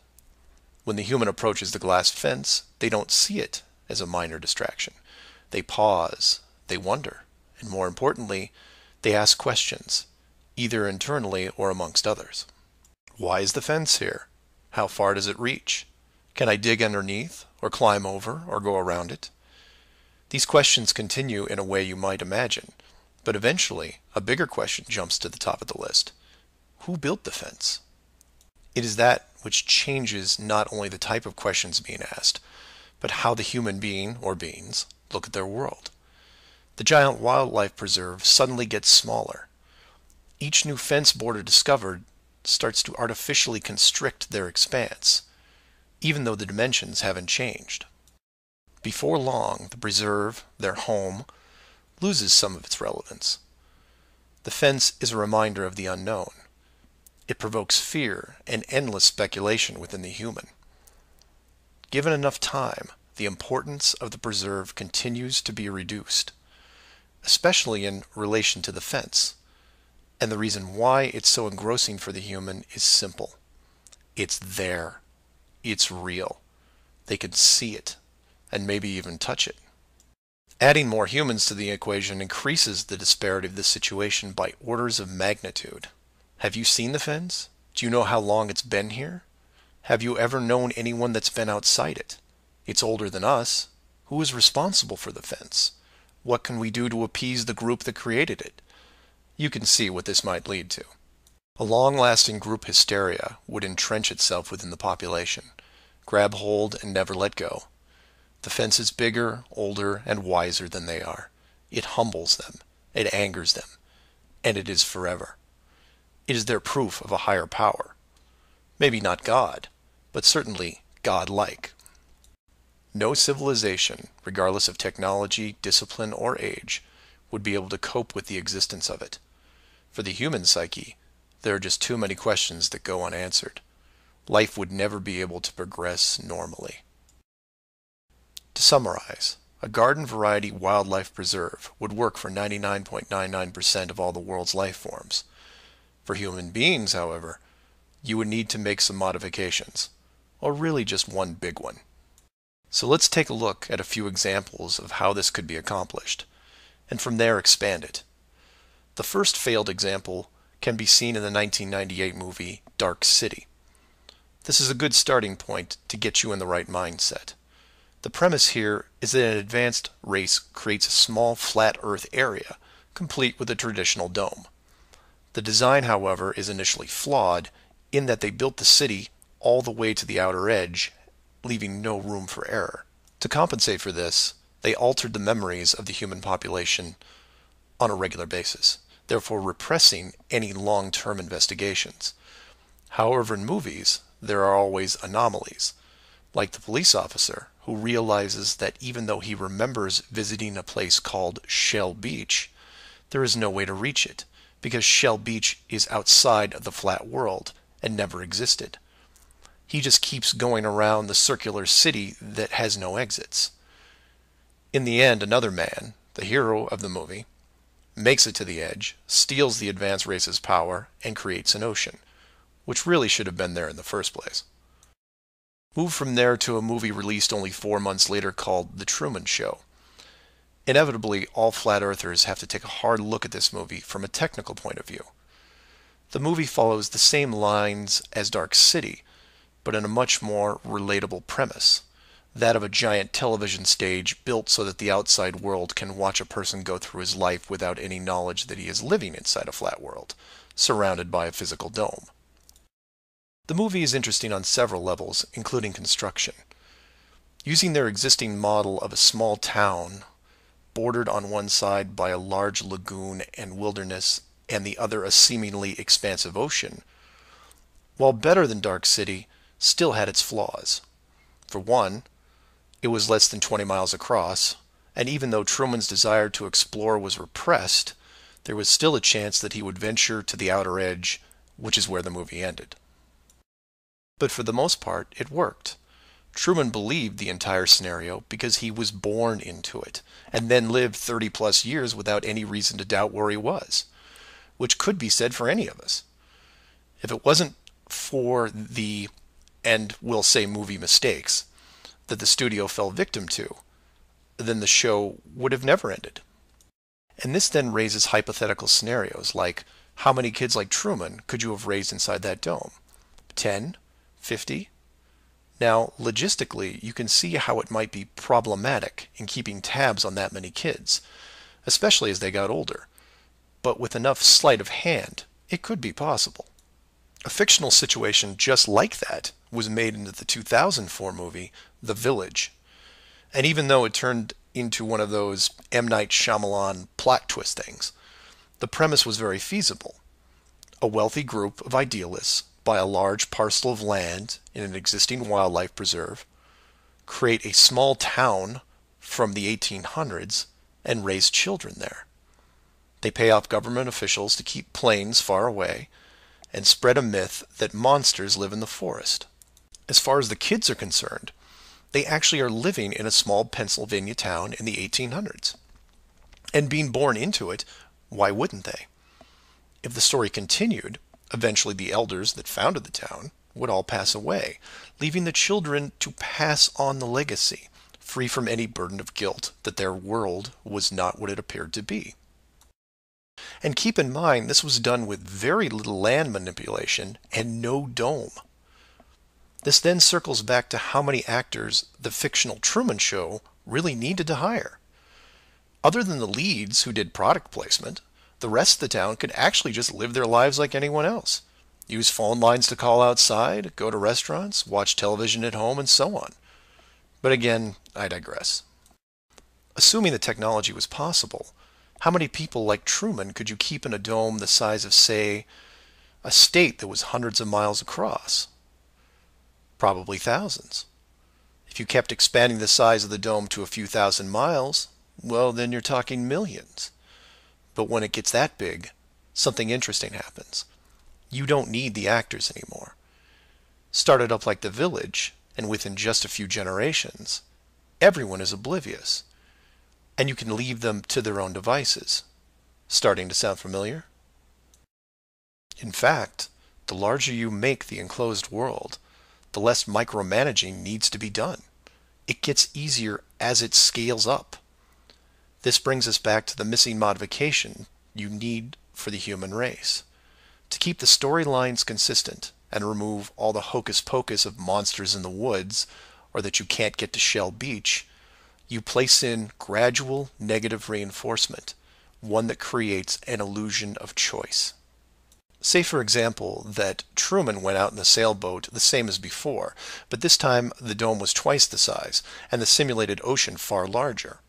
When the human approaches the glass fence, they don't see it as a minor distraction. They pause, they wonder, and more importantly, they ask questions, either internally or amongst others. Why is the fence here? How far does it reach? Can I dig underneath, or climb over, or go around it? These questions continue in a way you might imagine, but eventually a bigger question jumps to the top of the list. Who built the fence? It is that which changes not only the type of questions being asked, but how the human being, or beings, look at their world. The giant wildlife preserve suddenly gets smaller. Each new fence border discovered starts to artificially constrict their expanse, even though the dimensions haven't changed. Before long, the preserve, their home, loses some of its relevance. The fence is a reminder of the unknown. It provokes fear and endless speculation within the human. Given enough time, the importance of the preserve continues to be reduced, especially in relation to the fence. And the reason why it's so engrossing for the human is simple. It's there. It's real. They can see it, and maybe even touch it. Adding more humans to the equation increases the disparity of the situation by orders of magnitude. Have you seen the fence? Do you know how long it's been here? Have you ever known anyone that's been outside it? It's older than us. Who is responsible for the fence? What can we do to appease the group that created it? You can see what this might lead to. A long-lasting group hysteria would entrench itself within the population, grab hold and never let go. The fence is bigger, older, and wiser than they are. It humbles them, it angers them, and it is forever. It is their proof of a higher power. Maybe not God, but certainly God-like. No civilization, regardless of technology, discipline, or age, would be able to cope with the existence of it. For the human psyche, there are just too many questions that go unanswered. Life would never be able to progress normally. To summarize, a garden variety wildlife preserve would work for 99.99% of all the world's life forms. For human beings, however, you would need to make some modifications, or really just one big one. So let's take a look at a few examples of how this could be accomplished, and from there expand it. The first failed example can be seen in the 1998 movie Dark City. This is a good starting point to get you in the right mindset. The premise here is that an advanced race creates a small flat Earth area, complete with a traditional dome. The design, however, is initially flawed in that they built the city all the way to the outer edge, leaving no room for error. To compensate for this, they altered the memories of the human population on a regular basis, therefore repressing any long-term investigations. However, in movies, there are always anomalies, like the police officer who realizes that even though he remembers visiting a place called Shell Beach, there is no way to reach it, because Shell Beach is outside of the flat world and never existed. He just keeps going around the circular city that has no exits. In the end, another man, the hero of the movie, makes it to the edge, steals the advanced race's power, and creates an ocean, which really should have been there in the first place. Move from there to a movie released only 4 months later called The Truman Show. Inevitably, all flat earthers have to take a hard look at this movie from a technical point of view. The movie follows the same lines as Dark City, but in a much more relatable premise, that of a giant television stage built so that the outside world can watch a person go through his life without any knowledge that he is living inside a flat world, surrounded by a physical dome. The movie is interesting on several levels, including construction. Using their existing model of a small town, bordered on one side by a large lagoon and wilderness, and the other a seemingly expansive ocean, while better than Dark City, still had its flaws. For one, it was less than 20 miles across, and even though Truman's desire to explore was repressed, there was still a chance that he would venture to the outer edge, which is where the movie ended. But for the most part, it worked. Truman believed the entire scenario because he was born into it, and then lived 30-plus years without any reason to doubt where he was, which could be said for any of us. If it wasn't for the, and we'll say movie mistakes, that the studio fell victim to, then the show would have never ended. And this then raises hypothetical scenarios like, how many kids like Truman could you have raised inside that dome? 10? 50? Now, logistically, you can see how it might be problematic in keeping tabs on that many kids, especially as they got older. But with enough sleight of hand, it could be possible. A fictional situation just like that was made into the 2004 movie, The Village. And even though it turned into one of those M. Night Shyamalan plot twist things, the premise was very feasible. A wealthy group of idealists buy a large parcel of land in an existing wildlife preserve, create a small town from the 1800s and raise children there. They pay off government officials to keep planes far away and spread a myth that monsters live in the forest. As far as the kids are concerned, they actually are living in a small Pennsylvania town in the 1800s. And being born into it, why wouldn't they? If the story continued, eventually the elders that founded the town would all pass away, leaving the children to pass on the legacy, free from any burden of guilt that their world was not what it appeared to be. And keep in mind, this was done with very little land manipulation and no dome. This then circles back to how many actors the fictional Truman Show really needed to hire. Other than the leads who did product placement, the rest of the town could actually just live their lives like anyone else. Use phone lines to call outside, go to restaurants, watch television at home, and so on. But again, I digress. Assuming the technology was possible, how many people like Truman could you keep in a dome the size of, say, a state that was hundreds of miles across? Probably thousands. If you kept expanding the size of the dome to a few thousand miles, well, then you're talking millions. But when it gets that big, something interesting happens. You don't need the actors anymore. Start it up like The Village, and within just a few generations, everyone is oblivious. And you can leave them to their own devices. Starting to sound familiar? In fact, the larger you make the enclosed world, the less micromanaging needs to be done. It gets easier as it scales up. This brings us back to the missing modification you need for the human race. To keep the storylines consistent and remove all the hocus pocus of monsters in the woods or that you can't get to Shell Beach, you place in gradual negative reinforcement, one that creates an illusion of choice. Say, for example, that Truman went out in the sailboat the same as before, but this time the dome was twice the size and the simulated ocean far larger.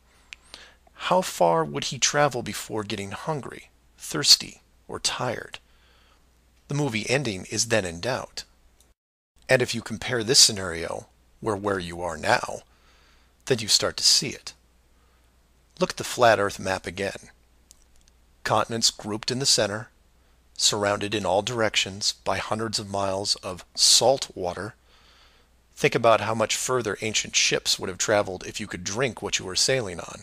How far would he travel before getting hungry, thirsty, or tired? The movie ending is then in doubt. And if you compare this scenario where you are now, then you start to see it. Look at the flat Earth map again. Continents grouped in the center, surrounded in all directions by hundreds of miles of salt water. Think about how much further ancient ships would have traveled if you could drink what you were sailing on.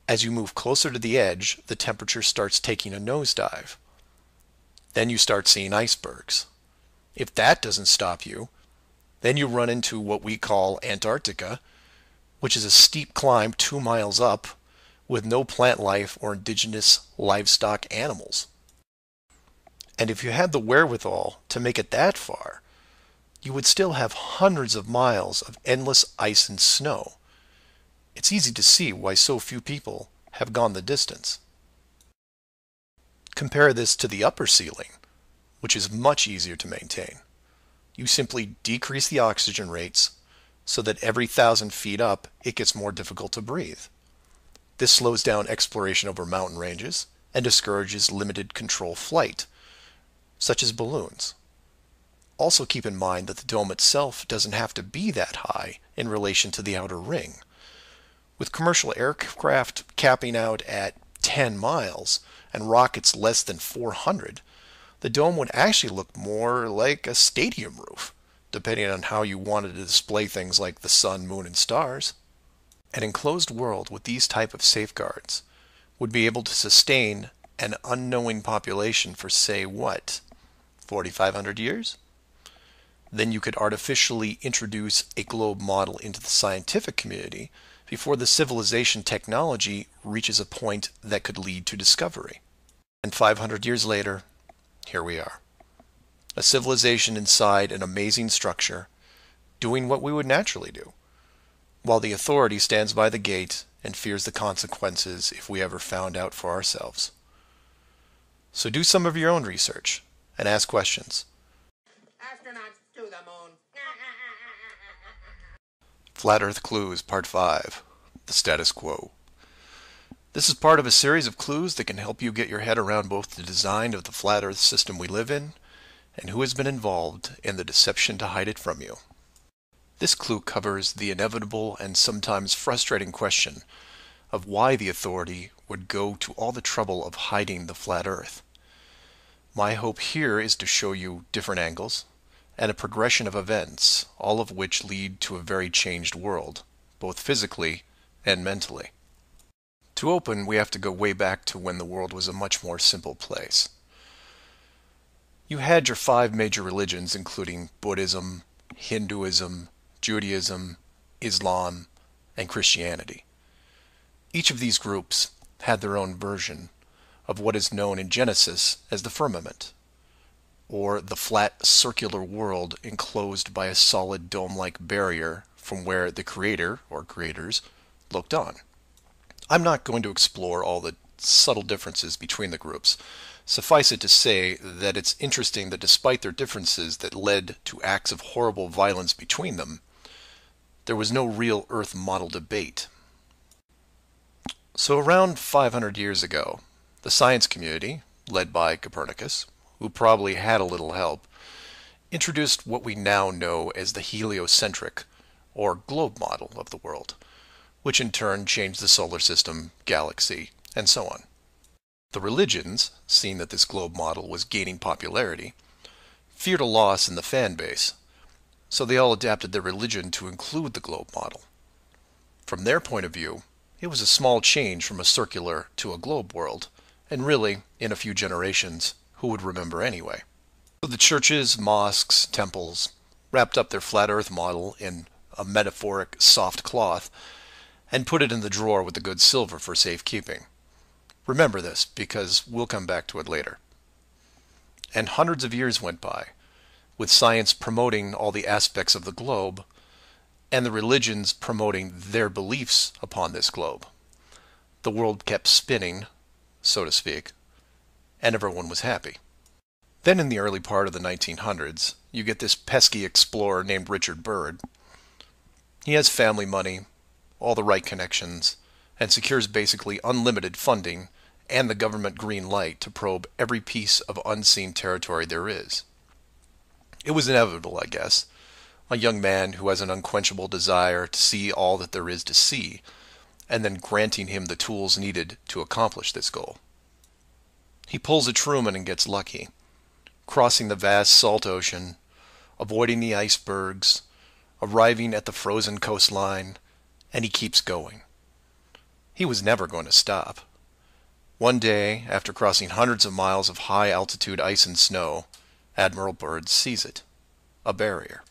As you move closer to the edge, the temperature starts taking a nosedive. Then you start seeing icebergs. If that doesn't stop you, then you run into what we call Antarctica, which is a steep climb 2 miles up with no plant life or indigenous livestock animals. And if you had the wherewithal to make it that far, you would still have hundreds of miles of endless ice and snow. It's easy to see why so few people have gone the distance. Compare this to the upper ceiling, which is much easier to maintain. You simply decrease the oxygen rates so that every 1,000 feet up it gets more difficult to breathe. This slows down exploration over mountain ranges and discourages limited control flight, such as balloons. Also keep in mind that the dome itself doesn't have to be that high in relation to the outer ring. With commercial aircraft capping out at 10 miles and rockets less than 400, the dome would actually look more like a stadium roof, depending on how you wanted to display things like the sun, moon, and stars. An enclosed world with these type of safeguards would be able to sustain an unknowing population for, say, what, 4,500 years? Then you could artificially introduce a globe model into the scientific community before the civilization technology reaches a point that could lead to discovery. And 500 years later, here we are. A civilization inside an amazing structure, doing what we would naturally do, while the authority stands by the gate and fears the consequences if we ever found out for ourselves. So do some of your own research and ask questions. Astronauts to the moon. Flat Earth Clues, Part 5, The Status Quo. This is part of a series of clues that can help you get your head around both the design of the flat Earth system we live in and who has been involved in the deception to hide it from you. This clue covers the inevitable and sometimes frustrating question of why the authority would go to all the trouble of hiding the flat Earth. My hope here is to show you different angles and a progression of events, all of which lead to a very changed world, both physically and mentally. To open, we have to go way back to when the world was a much more simple place. You had your 5 major religions, including Buddhism, Hinduism, Judaism, Islam, and Christianity. Each of these groups had their own version of what is known in Genesis as the firmament, or the flat circular world enclosed by a solid dome-like barrier from where the creator, or creators, looked on. I'm not going to explore all the subtle differences between the groups. Suffice it to say that it's interesting that despite their differences that led to acts of horrible violence between them, there was no real Earth model debate. So around 500 years ago, the science community, led by Copernicus, who probably had a little help, introduced what we now know as the heliocentric, or globe model of the world, which in turn changed the solar system, galaxy, and so on. The religions, seeing that this globe model was gaining popularity, feared a loss in the fan base, so they all adapted their religion to include the globe model. From their point of view, it was a small change from a circular to a globe world, and really, in a few generations, who would remember anyway? So the churches, mosques, temples wrapped up their flat earth model in a metaphoric soft cloth and put it in the drawer with the good silver for safekeeping. Remember this, because we'll come back to it later. And hundreds of years went by, with science promoting all the aspects of the globe, and the religions promoting their beliefs upon this globe. The world kept spinning, so to speak, and everyone was happy. Then in the early part of the 1900s, you get this pesky explorer named Richard Byrd. He has family money, all the right connections, and secures basically unlimited funding and the government green light to probe every piece of unseen territory there is. It was inevitable, I guess. A young man who has an unquenchable desire to see all that there is to see, and then granting him the tools needed to accomplish this goal. He pulls a Truman and gets lucky, crossing the vast salt ocean, avoiding the icebergs, arriving at the frozen coastline, and he keeps going. He was never going to stop. One day, after crossing hundreds of miles of high-altitude ice and snow, Admiral Byrd sees it, a barrier.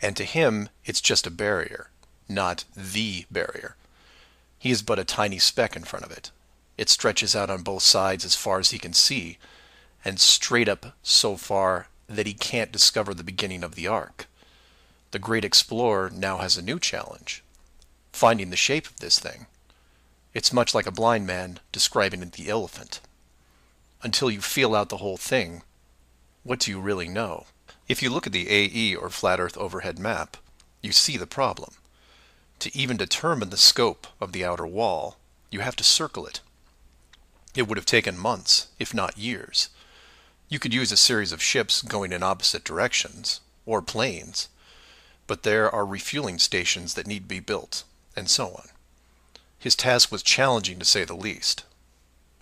And to him, it's just a barrier, not the barrier. He is but a tiny speck in front of it. It stretches out on both sides as far as he can see, and straight up so far that he can't discover the beginning of the arc. The great explorer now has a new challenge, finding the shape of this thing. It's much like a blind man describing the elephant. Until you feel out the whole thing, what do you really know? If you look at the AE, or Flat Earth Overhead Map, you see the problem. To even determine the scope of the outer wall, you have to circle it. It would have taken months, if not years. You could use a series of ships going in opposite directions, or planes, but there are refueling stations that need to be built, and so on. His task was challenging to say the least.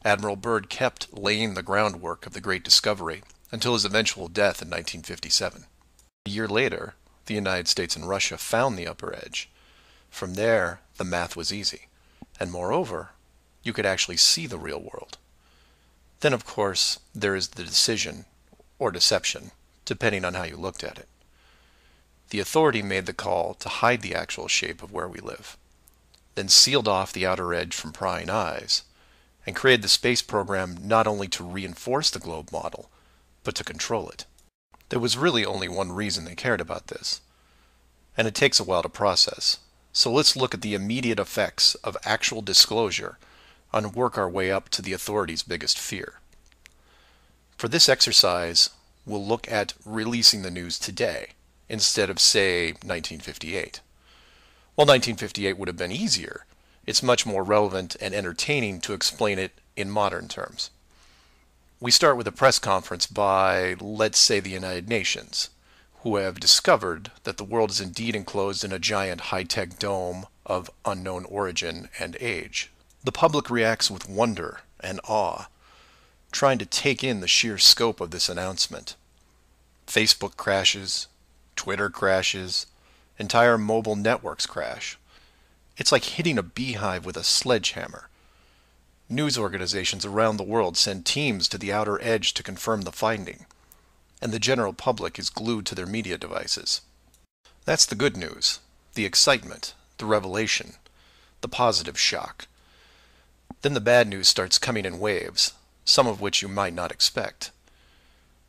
Admiral Byrd kept laying the groundwork of the great discovery until his eventual death in 1957. A year later, the United States and Russia found the upper edge. From there, the math was easy, and moreover, you could actually see the real world. Then, of course, there is the decision, or deception, depending on how you looked at it. The authority made the call to hide the actual shape of where we live, then sealed off the outer edge from prying eyes, and created the space program not only to reinforce the globe model, but to control it. There was really only one reason they cared about this, and it takes a while to process. So let's look at the immediate effects of actual disclosure and work our way up to the authorities' biggest fear. For this exercise, we'll look at releasing the news today, instead of, say, 1958. While 1958 would have been easier, it's much more relevant and entertaining to explain it in modern terms. We start with a press conference by, let's say, the United Nations, who have discovered that the world is indeed enclosed in a giant high-tech dome of unknown origin and age. The public reacts with wonder and awe, trying to take in the sheer scope of this announcement. Facebook crashes, Twitter crashes, entire mobile networks crash. It's like hitting a beehive with a sledgehammer. News organizations around the world send teams to the outer edge to confirm the finding, and the general public is glued to their media devices. That's the good news, the excitement, the revelation, the positive shock. Then the bad news starts coming in waves, some of which you might not expect.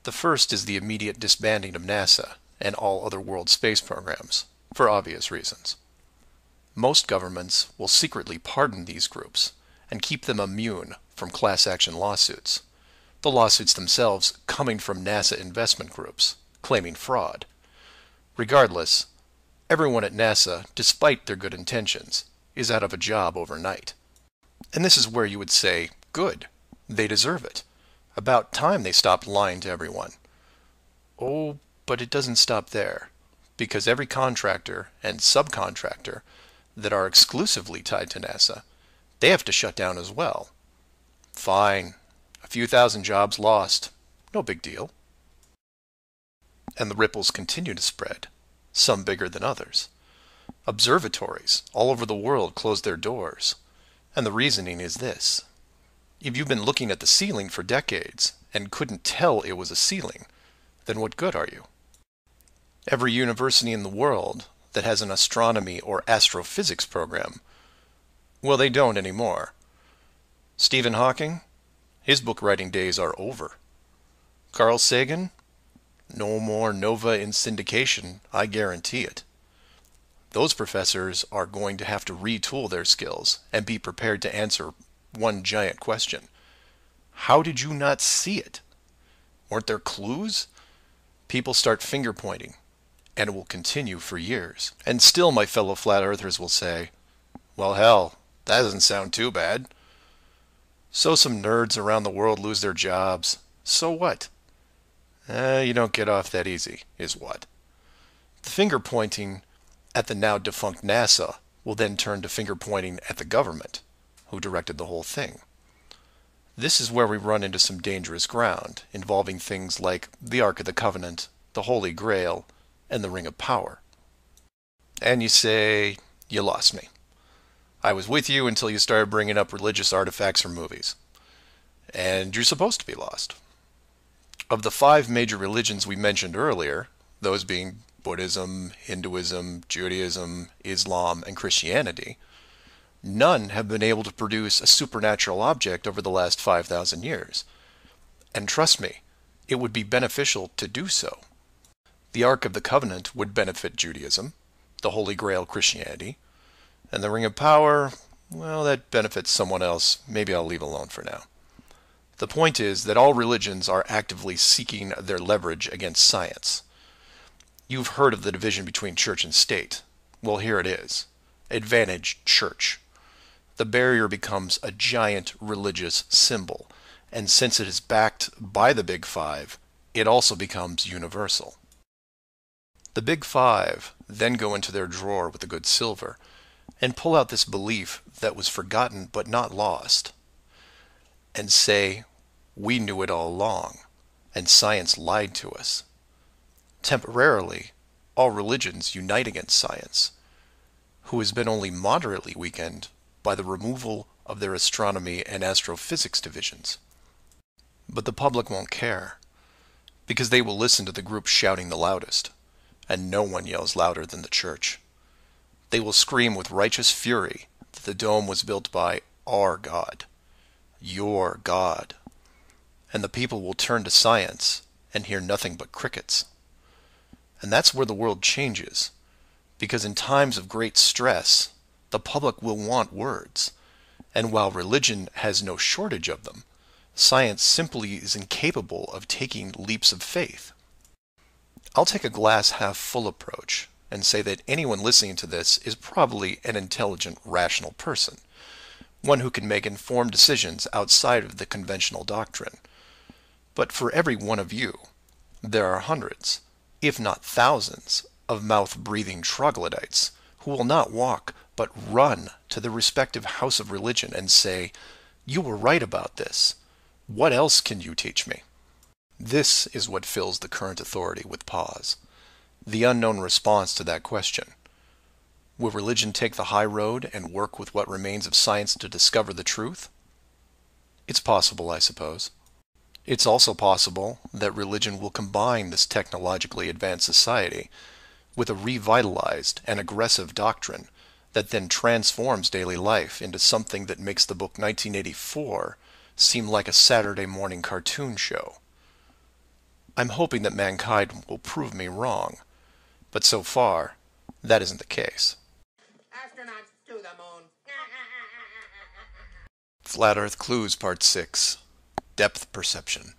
The first is the immediate disbanding of NASA and all other world space programs, for obvious reasons. Most governments will secretly pardon these groups and keep them immune from class action lawsuits, the lawsuits themselves coming from NASA investment groups, claiming fraud. Regardless, everyone at NASA, despite their good intentions, is out of a job overnight. And this is where you would say, good, they deserve it. About time they stopped lying to everyone. Oh, but it doesn't stop there, because every contractor and subcontractor that are exclusively tied to NASA, they have to shut down as well. Fine, a few thousand jobs lost, no big deal. And the ripples continue to spread, some bigger than others. Observatories all over the world close their doors, and the reasoning is this. If you've been looking at the ceiling for decades and couldn't tell it was a ceiling, then what good are you? Every university in the world that has an astronomy or astrophysics program, well, they don't anymore. Stephen Hawking, his book writing days are over. Carl Sagan, no more nova in syndication, I guarantee it. Those professors are going to have to retool their skills and be prepared to answer one giant question. How did you not see it? Weren't there clues? People start finger pointing, and it will continue for years. And still my fellow flat earthers will say, well, hell, that doesn't sound too bad. So some nerds around the world lose their jobs. So what? You don't get off that easy, is what? The finger pointing at the now defunct NASA will then turn to finger pointing at the government, who directed the whole thing. This is where we run into some dangerous ground, involving things like the Ark of the Covenant, the Holy Grail, and the Ring of Power. And you say, you lost me. I was with you until you started bringing up religious artifacts from movies. And you're supposed to be lost. Of the 5 major religions we mentioned earlier, those being Buddhism, Hinduism, Judaism, Islam, and Christianity, none have been able to produce a supernatural object over the last 5,000 years. And trust me, it would be beneficial to do so. The Ark of the Covenant would benefit Judaism, the Holy Grail Christianity, and the Ring of Power, well, that benefits someone else. Maybe I'll leave alone for now. The point is that all religions are actively seeking their leverage against science. You've heard of the division between church and state. Well, here it is. Advantage church. The barrier becomes a giant religious symbol, and since it is backed by the Big Five, it also becomes universal. The Big Five then go into their drawer with the good silver and pull out this belief that was forgotten but not lost, and say, we knew it all along, and science lied to us. Temporarily, all religions unite against science, who has been only moderately weakened by the removal of their astronomy and astrophysics divisions. But the public won't care, because they will listen to the group shouting the loudest, and no one yells louder than the church. They will scream with righteous fury that the dome was built by our God, your God, and the people will turn to science and hear nothing but crickets. And that's where the world changes, because in times of great stress, the public will want words, and while religion has no shortage of them, science simply is incapable of taking leaps of faith. I'll take a glass half full approach and say that anyone listening to this is probably an intelligent, rational person, one who can make informed decisions outside of the conventional doctrine. But for every one of you, there are hundreds, if not thousands, of mouth-breathing troglodytes who will not walk but run to their respective house of religion and say, "You were right about this. What else can you teach me?" This is what fills the current authority with pause. The unknown response to that question. Will religion take the high road and work with what remains of science to discover the truth? It's possible, I suppose. It's also possible that religion will combine this technologically advanced society with a revitalized and aggressive doctrine that then transforms daily life into something that makes the book 1984 seem like a Saturday morning cartoon show. I'm hoping that mankind will prove me wrong, but so far, that isn't the case. Astronauts to the moon. Flat Earth Clues Part 6. Depth Perception.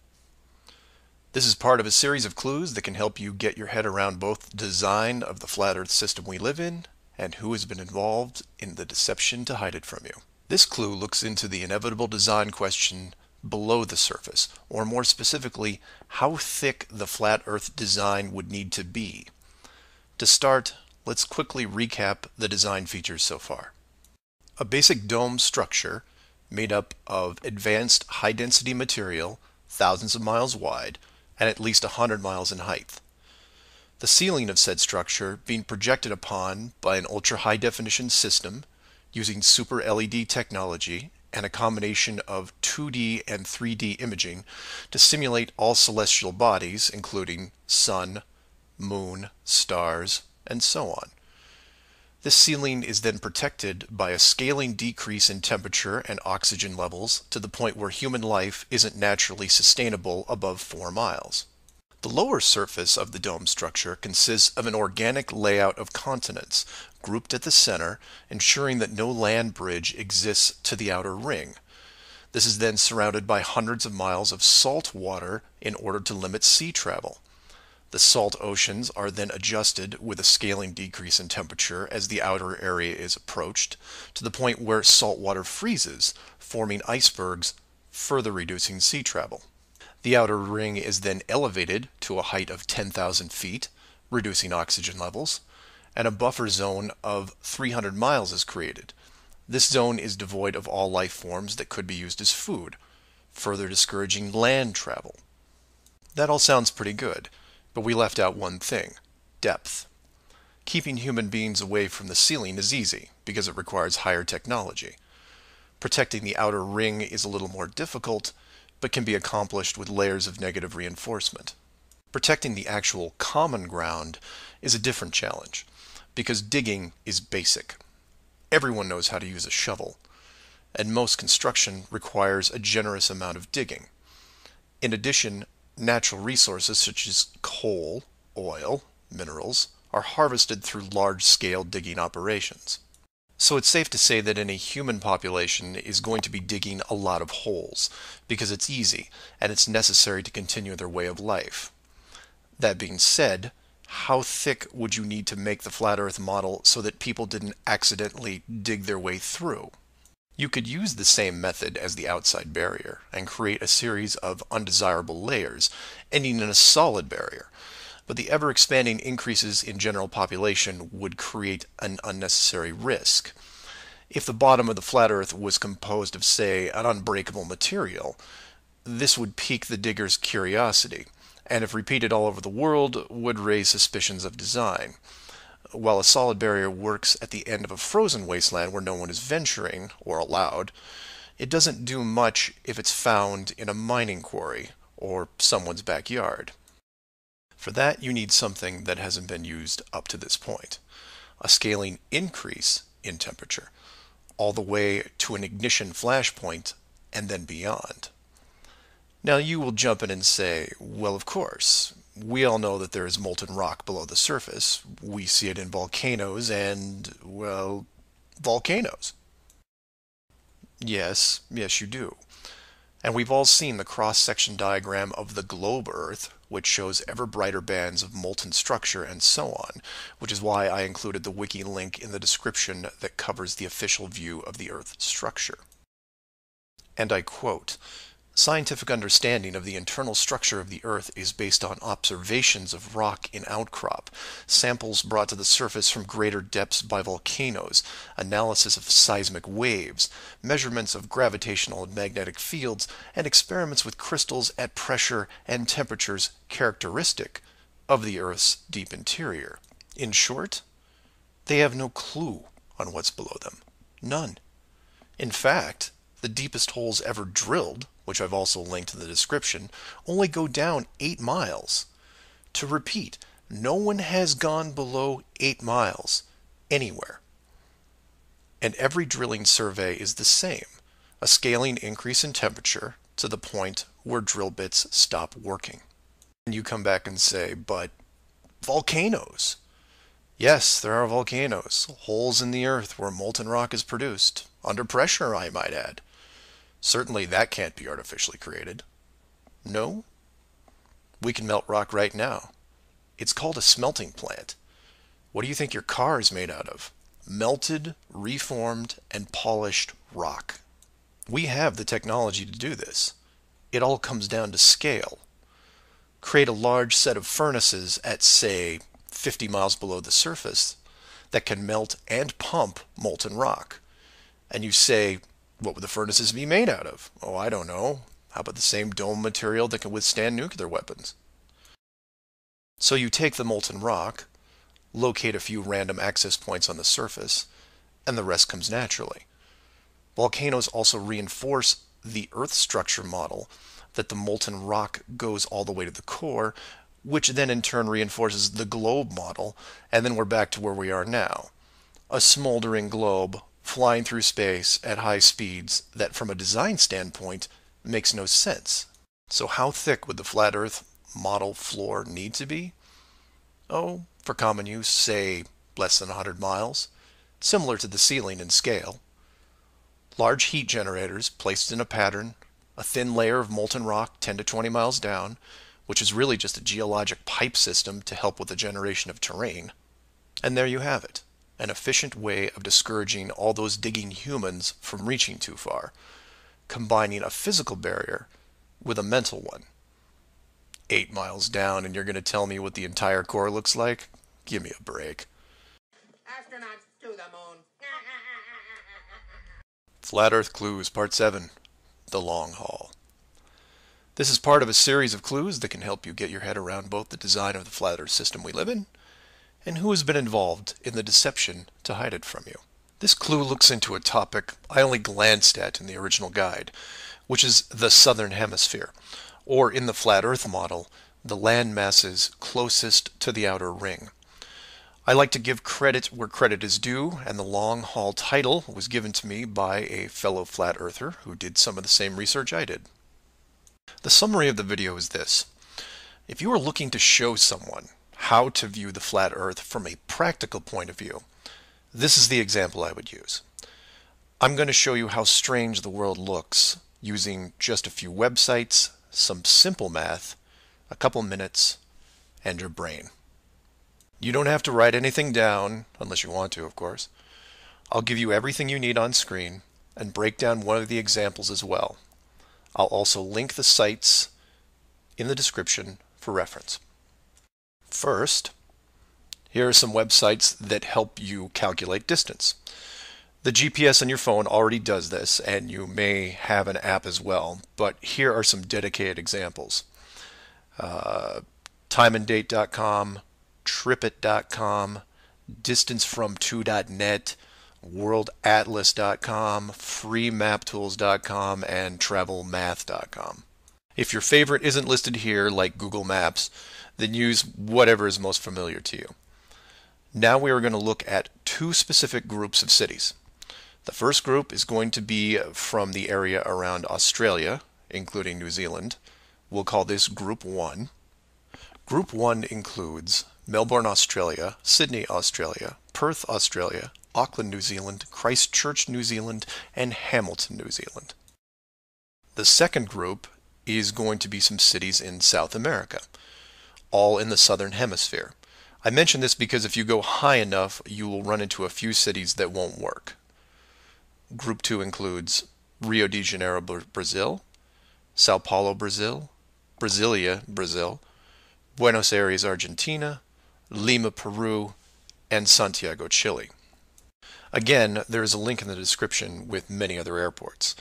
This is part of a series of clues that can help you get your head around both the design of the flat Earth system we live in and who has been involved in the deception to hide it from you. This clue looks into the inevitable design question below the surface, or more specifically, how thick the flat Earth design would need to be. To start, let's quickly recap the design features so far. A basic dome structure made up of advanced high-density material, thousands of miles wide, and at least 100 miles in height. The ceiling of said structure being projected upon by an ultra-high-definition system using super LED technology and a combination of 2D and 3D imaging to simulate all celestial bodies, including sun, moon, stars, and so on. This ceiling is then protected by a scaling decrease in temperature and oxygen levels to the point where human life isn't naturally sustainable above 4 miles. The lower surface of the dome structure consists of an organic layout of continents, grouped at the center, ensuring that no land bridge exists to the outer ring. This is then surrounded by hundreds of miles of salt water in order to limit sea travel. The salt oceans are then adjusted with a scaling decrease in temperature as the outer area is approached, to the point where salt water freezes, forming icebergs, further reducing sea travel. The outer ring is then elevated to a height of 10,000 feet, reducing oxygen levels, and a buffer zone of 300 miles is created. This zone is devoid of all life forms that could be used as food, further discouraging land travel. That all sounds pretty good. But we left out one thing: depth. Keeping human beings away from the ceiling is easy, because it requires higher technology. Protecting the outer ring is a little more difficult, but can be accomplished with layers of negative reinforcement. Protecting the actual common ground is a different challenge, because digging is basic. Everyone knows how to use a shovel, and most construction requires a generous amount of digging. In addition, natural resources such as coal, oil, minerals are harvested through large-scale digging operations. So it's safe to say that any human population is going to be digging a lot of holes, because it's easy and it's necessary to continue their way of life. That being said, how thick would you need to make the flat Earth model so that people didn't accidentally dig their way through? You could use the same method as the outside barrier and create a series of undesirable layers, ending in a solid barrier. But the ever-expanding increases in general population would create an unnecessary risk. If the bottom of the flat Earth was composed of, say, an unbreakable material, this would pique the digger's curiosity, and if repeated all over the world, would raise suspicions of design. While a solid barrier works at the end of a frozen wasteland where no one is venturing, or allowed, it doesn't do much if it's found in a mining quarry or someone's backyard. For that, you need something that hasn't been used up to this point: a scaling increase in temperature, all the way to an ignition flashpoint and then beyond. Now you will jump in and say, well, of course, we all know that there is molten rock below the surface. We see it in volcanoes and, well, volcanoes. Yes, you do. And we've all seen the cross-section diagram of the globe Earth, which shows ever brighter bands of molten structure and so on, which is why I included the wiki link in the description that covers the official view of the Earth structure. And I quote, Scientific understanding of the internal structure of the Earth is based on observations of rock in outcrop, samples brought to the surface from greater depths by volcanoes, analysis of seismic waves, measurements of gravitational and magnetic fields, and experiments with crystals at pressure and temperatures characteristic of the Earth's deep interior. In short, they have no clue on what's below them. None. In fact, the deepest holes ever drilled, which I've also linked in the description, only go down 8 miles. To repeat, no one has gone below 8 miles anywhere. And every drilling survey is the same, a scaling increase in temperature to the point where drill bits stop working. And you come back and say, but volcanoes. Yes, there are volcanoes, holes in the earth where molten rock is produced, under pressure, I might add. Certainly that can't be artificially created. No? We can melt rock right now. It's called a smelting plant. What do you think your car is made out of? Melted, reformed, and polished rock. We have the technology to do this. It all comes down to scale. Create a large set of furnaces at, say, 50 miles below the surface that can melt and pump molten rock. And you say, what would the furnaces be made out of? Oh, I don't know. How about the same dome material that can withstand nuclear weapons? So you take the molten rock, locate a few random access points on the surface, and the rest comes naturally. Volcanoes also reinforce the Earth structure model that the molten rock goes all the way to the core, which then in turn reinforces the globe model, and then we're back to where we are now. A smoldering globe flying through space at high speeds that from a design standpoint makes no sense. So how thick would the flat Earth model floor need to be? Oh, for common use, say less than 100 miles, similar to the ceiling in scale. Large heat generators placed in a pattern, a thin layer of molten rock 10 to 20 miles down, which is really just a geologic pipe system to help with the generation of terrain. And there you have it. An efficient way of discouraging all those digging humans from reaching too far, combining a physical barrier with a mental one. 8 miles down and you're going to tell me what the entire core looks like? Give me a break. Astronauts to the moon. Flat Earth Clues, Part 7, The Long Haul. This is part of a series of clues that can help you get your head around both the design of the flat Earth system we live in and who has been involved in the deception to hide it from you. This clue looks into a topic I only glanced at in the original guide, which is the southern hemisphere, or in the flat Earth model, the land masses closest to the outer ring. I like to give credit where credit is due, and the long haul title was given to me by a fellow flat earther who did some of the same research I did. The summary of the video is this. If you are looking to show someone how to view the flat Earth from a practical point of view, this is the example I would use. I'm going to show you how strange the world looks using just a few websites, some simple math, a couple minutes, and your brain. You don't have to write anything down, unless you want to, of course. I'll give you everything you need on screen and break down one of the examples as well. I'll also link the sites in the description for reference. First, here are some websites that help you calculate distance. The GPS on your phone already does this, and you may have an app as well, but here are some dedicated examples. Timeanddate.com, tripit.com, distancefrom2.net, worldatlas.com, freemaptools.com, and travelmath.com. If your favorite isn't listed here, like Google Maps, then use whatever is most familiar to you. Now we are going to look at two specific groups of cities. The first group is going to be from the area around Australia, including New Zealand. We'll call this Group 1. Group 1 includes Melbourne, Australia, Sydney, Australia, Perth, Australia, Auckland, New Zealand, Christchurch, New Zealand, and Hamilton, New Zealand. The second group is going to be some cities in South America, all in the southern hemisphere. I mention this because if you go high enough, you will run into a few cities that won't work. Group 2 includes Rio de Janeiro, Brazil, Sao Paulo, Brazil, Brasilia, Brazil, Buenos Aires, Argentina, Lima, Peru, and Santiago, Chile. Again, there is a link in the description with many other airports.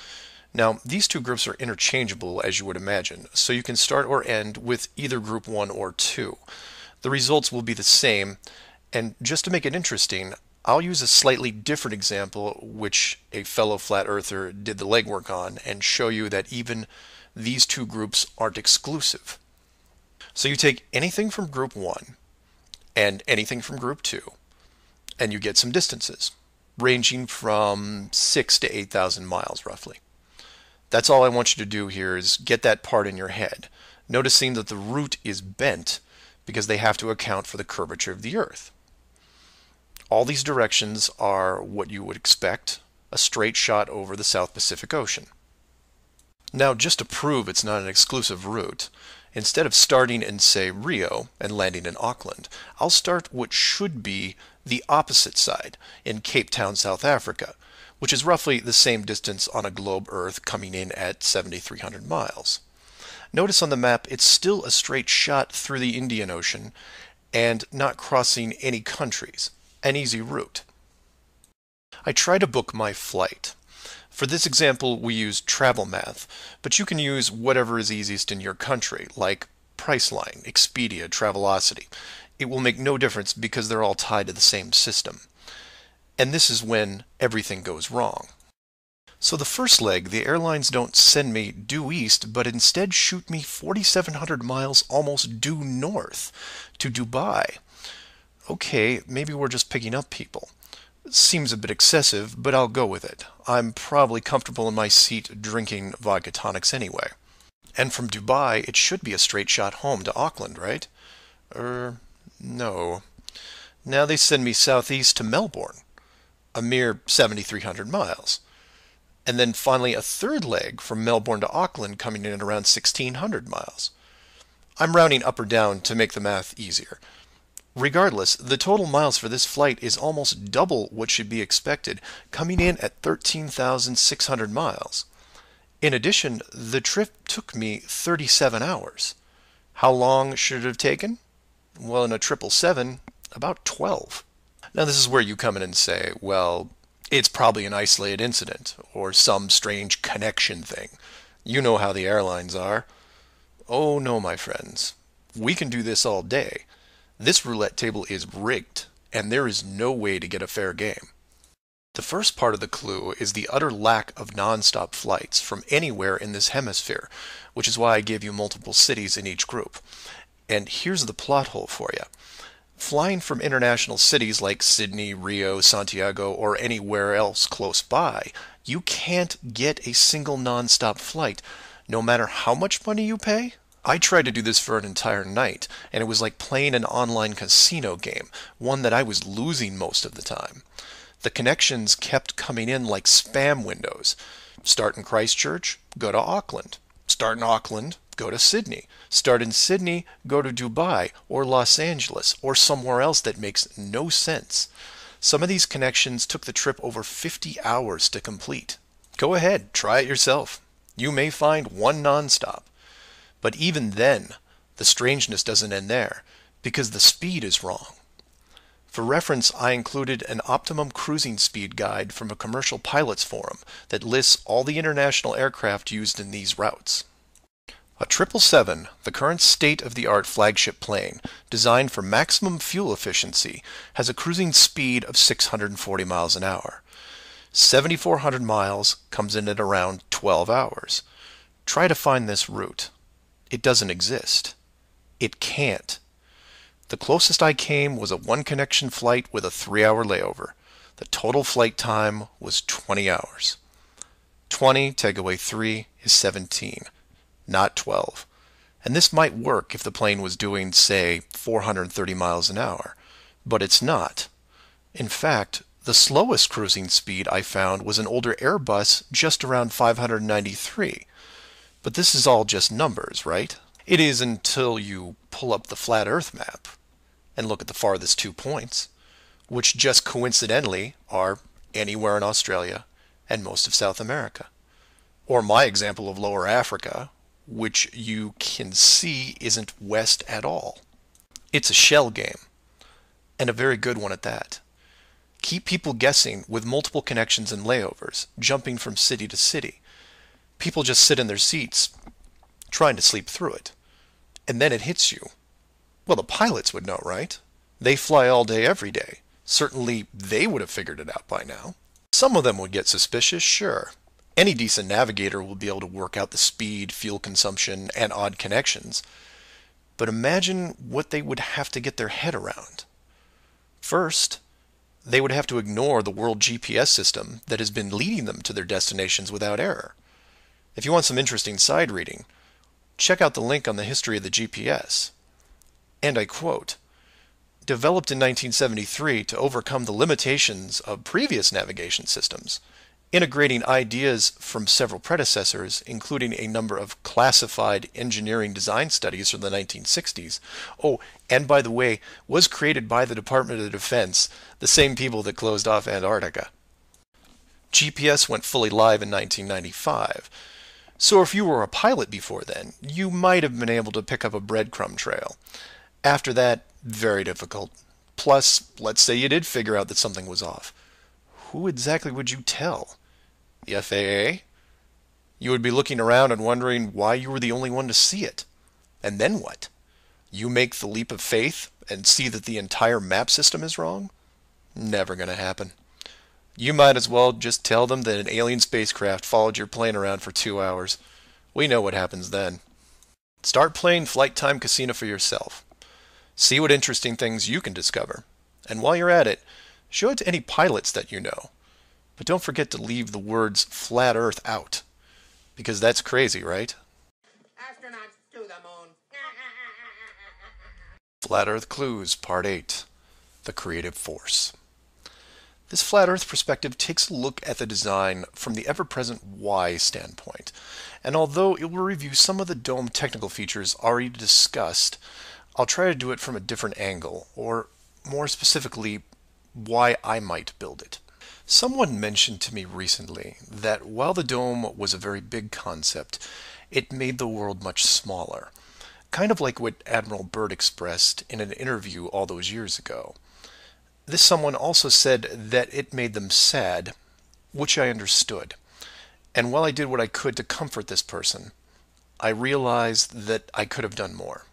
Now, these two groups are interchangeable, as you would imagine, so you can start or end with either group 1 or 2. The results will be the same, and just to make it interesting, I'll use a slightly different example which a fellow flat earther did the legwork on and show you that even these two groups aren't exclusive. So you take anything from group 1 and anything from group 2, and you get some distances, ranging from 6 to 8,000 miles roughly. That's all I want you to do here is get that part in your head, noticing that the route is bent because they have to account for the curvature of the Earth. All these directions are what you would expect, a straight shot over the South Pacific Ocean. Now, just to prove it's not an exclusive route, instead of starting in, say, Rio and landing in Auckland, I'll start what should be the opposite side, in Cape Town, South Africa, which is roughly the same distance on a globe Earth coming in at 7,300 miles. Notice on the map it's still a straight shot through the Indian Ocean and not crossing any countries, an easy route. I try to book my flight. For this example we use Travel Math, but you can use whatever is easiest in your country, like Priceline, Expedia, Travelocity. It will make no difference because they're all tied to the same system. And this is when everything goes wrong. So the first leg, the airlines don't send me due east, but instead shoot me 4,700 miles almost due north to Dubai. Okay, maybe we're just picking up people. Seems a bit excessive, but I'll go with it. I'm probably comfortable in my seat drinking vodka tonics anyway. And from Dubai, it should be a straight shot home to Auckland, right? No. Now they send me southeast to Melbourne, a mere 7,300 miles. And then finally a third leg from Melbourne to Auckland coming in at around 1,600 miles. I'm rounding up or down to make the math easier. Regardless, the total miles for this flight is almost double what should be expected, coming in at 13,600 miles. In addition, the trip took me 37 hours. How long should it have taken? Well, in a 777, about 12. Now this is where you come in and say, well, it's probably an isolated incident, or some strange connection thing. You know how the airlines are. Oh no, my friends. We can do this all day. This roulette table is rigged, and there is no way to get a fair game. The first part of the clue is the utter lack of non-stop flights from anywhere in this hemisphere, which is why I gave you multiple cities in each group. And here's the plot hole for you. Flying from international cities like Sydney, Rio, Santiago, or anywhere else close by, you can't get a single non-stop flight, no matter how much money you pay. I tried to do this for an entire night, and it was like playing an online casino game, one that I was losing most of the time. The connections kept coming in like spam windows. Start in Christchurch, go to Auckland. Start in Auckland, go to Sydney. Start in Sydney, go to Dubai, or Los Angeles, or somewhere else that makes no sense. Some of these connections took the trip over 50 hours to complete. Go ahead, try it yourself. You may find one nonstop. But even then, the strangeness doesn't end there, because the speed is wrong. For reference, I included an optimum cruising speed guide from a commercial pilots forum that lists all the international aircraft used in these routes. A 777, the current state-of-the-art flagship plane, designed for maximum fuel efficiency, has a cruising speed of 640 miles an hour. 7,400 miles comes in at around 12 hours. Try to find this route. It doesn't exist. It can't. The closest I came was a one-connection flight with a 3-hour layover. The total flight time was 20 hours. 20 take away 3 is 17, not 12. And this might work if the plane was doing, say, 430 miles an hour. But it's not. In fact, the slowest cruising speed I found was an older Airbus just around 593. But this is all just numbers, right? It is until you pull up the flat Earth map and look at the farthest 2 points, which just coincidentally are anywhere in Australia and most of South America. Or my example of Lower Africa, which you can see isn't west at all. It's a shell game, and a very good one at that. Keep people guessing with multiple connections and layovers, jumping from city to city. People just sit in their seats, trying to sleep through it. And then it hits you. Well, the pilots would know, right? They fly all day, every day. Certainly, they would have figured it out by now. Some of them would get suspicious, sure. Any decent navigator will be able to work out the speed, fuel consumption, and odd connections. But imagine what they would have to get their head around. First, they would have to ignore the world GPS system that has been leading them to their destinations without error. If you want some interesting side reading, check out the link on the history of the GPS. And I quote, "Developed in 1973 to overcome the limitations of previous navigation systems, integrating ideas from several predecessors, including a number of classified engineering design studies from the 1960s. Oh, and by the way, was created by the Department of Defense, the same people that closed off Antarctica. GPS went fully live in 1995. So if you were a pilot before then, you might have been able to pick up a breadcrumb trail. After that, very difficult. Plus, let's say you did figure out that something was off. Who exactly would you tell? The FAA? You would be looking around and wondering why you were the only one to see it. And then what? You make the leap of faith and see that the entire map system is wrong? Never going to happen. You might as well just tell them that an alien spacecraft followed your plane around for 2 hours. We know what happens then. Start playing Flight Time Casino for yourself. See what interesting things you can discover. And while you're at it, show it to any pilots that you know. But don't forget to leave the words flat Earth out. Because that's crazy, right? Astronauts to the moon. Flat Earth Clues, Part 8. The Creative Force. This flat Earth perspective takes a look at the design from the ever-present why standpoint. And although it will review some of the dome technical features already discussed, I'll try to do it from a different angle, or more specifically, why I might build it. Someone mentioned to me recently that while the dome was a very big concept, it made the world much smaller. Kind of like what Admiral Byrd expressed in an interview all those years ago. This someone also said that it made them sad, which I understood. And while I did what I could to comfort this person, I realized that I could have done more.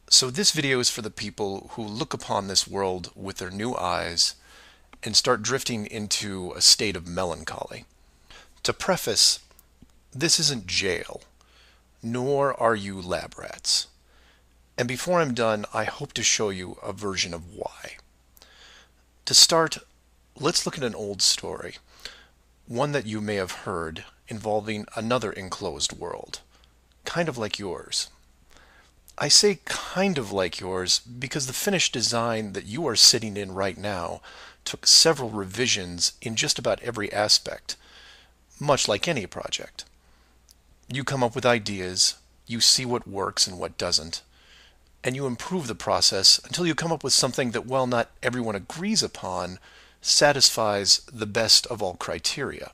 So this video is for the people who look upon this world with their new eyes and start drifting into a state of melancholy. To preface, this isn't jail, nor are you lab rats. And before I'm done, I hope to show you a version of why. To start, let's look at an old story, one that you may have heard involving another enclosed world, kind of like yours. I say kind of like yours because the finished design that you are sitting in right now took several revisions in just about every aspect, much like any project. You come up with ideas, you see what works and what doesn't, and you improve the process until you come up with something that, while not everyone agrees upon, satisfies the best of all criteria.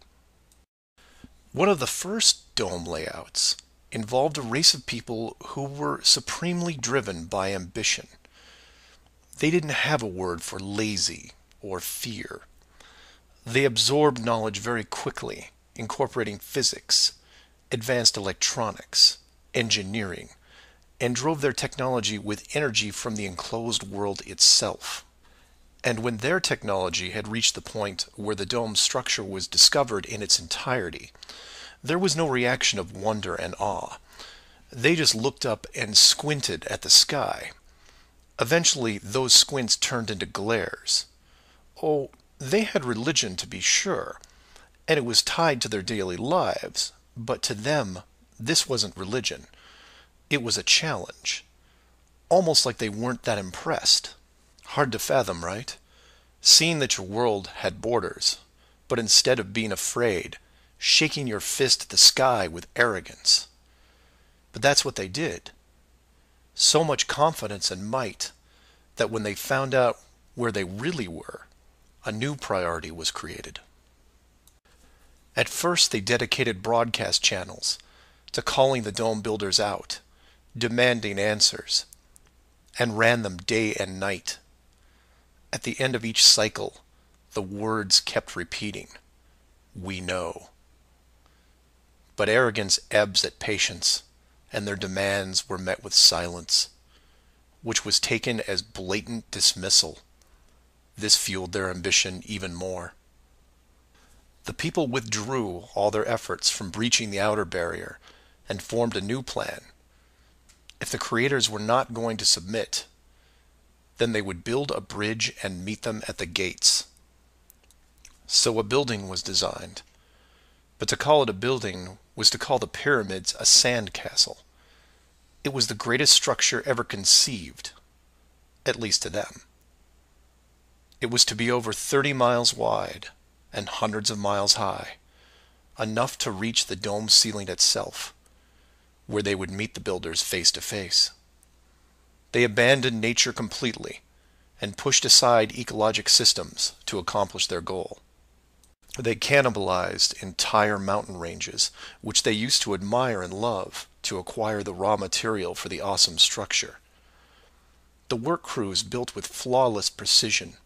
One of the first dome layouts involved a race of people who were supremely driven by ambition. They didn't have a word for lazy or fear. They absorbed knowledge very quickly, incorporating physics, advanced electronics, engineering, and drove their technology with energy from the enclosed world itself. And when their technology had reached the point where the dome structure was discovered in its entirety, there was no reaction of wonder and awe. They just looked up and squinted at the sky. Eventually, those squints turned into glares. Oh, they had religion to be sure, and it was tied to their daily lives, but to them, this wasn't religion. It was a challenge. Almost like they weren't that impressed. Hard to fathom, right? Seeing that your world had borders, but instead of being afraid, shaking your fist at the sky with arrogance. But that's what they did. So much confidence and might that when they found out where they really were, a new priority was created. At first, they dedicated broadcast channels to calling the dome builders out, demanding answers, and ran them day and night. At the end of each cycle, the words kept repeating, "We know." But arrogance ebbs at patience, and their demands were met with silence, which was taken as blatant dismissal. This fueled their ambition even more. The people withdrew all their efforts from breaching the outer barrier and formed a new plan. If the creators were not going to submit, then they would build a bridge and meet them at the gates. So a building was designed. But to call it a building was to call the pyramids a sand castle. It was the greatest structure ever conceived, at least to them. It was to be over 30 miles wide and hundreds of miles high, enough to reach the dome ceiling itself, where they would meet the builders face to face. They abandoned nature completely and pushed aside ecologic systems to accomplish their goal. They cannibalized entire mountain ranges, which they used to admire and love, to acquire the raw material for the awesome structure. The work crews built with flawless precision,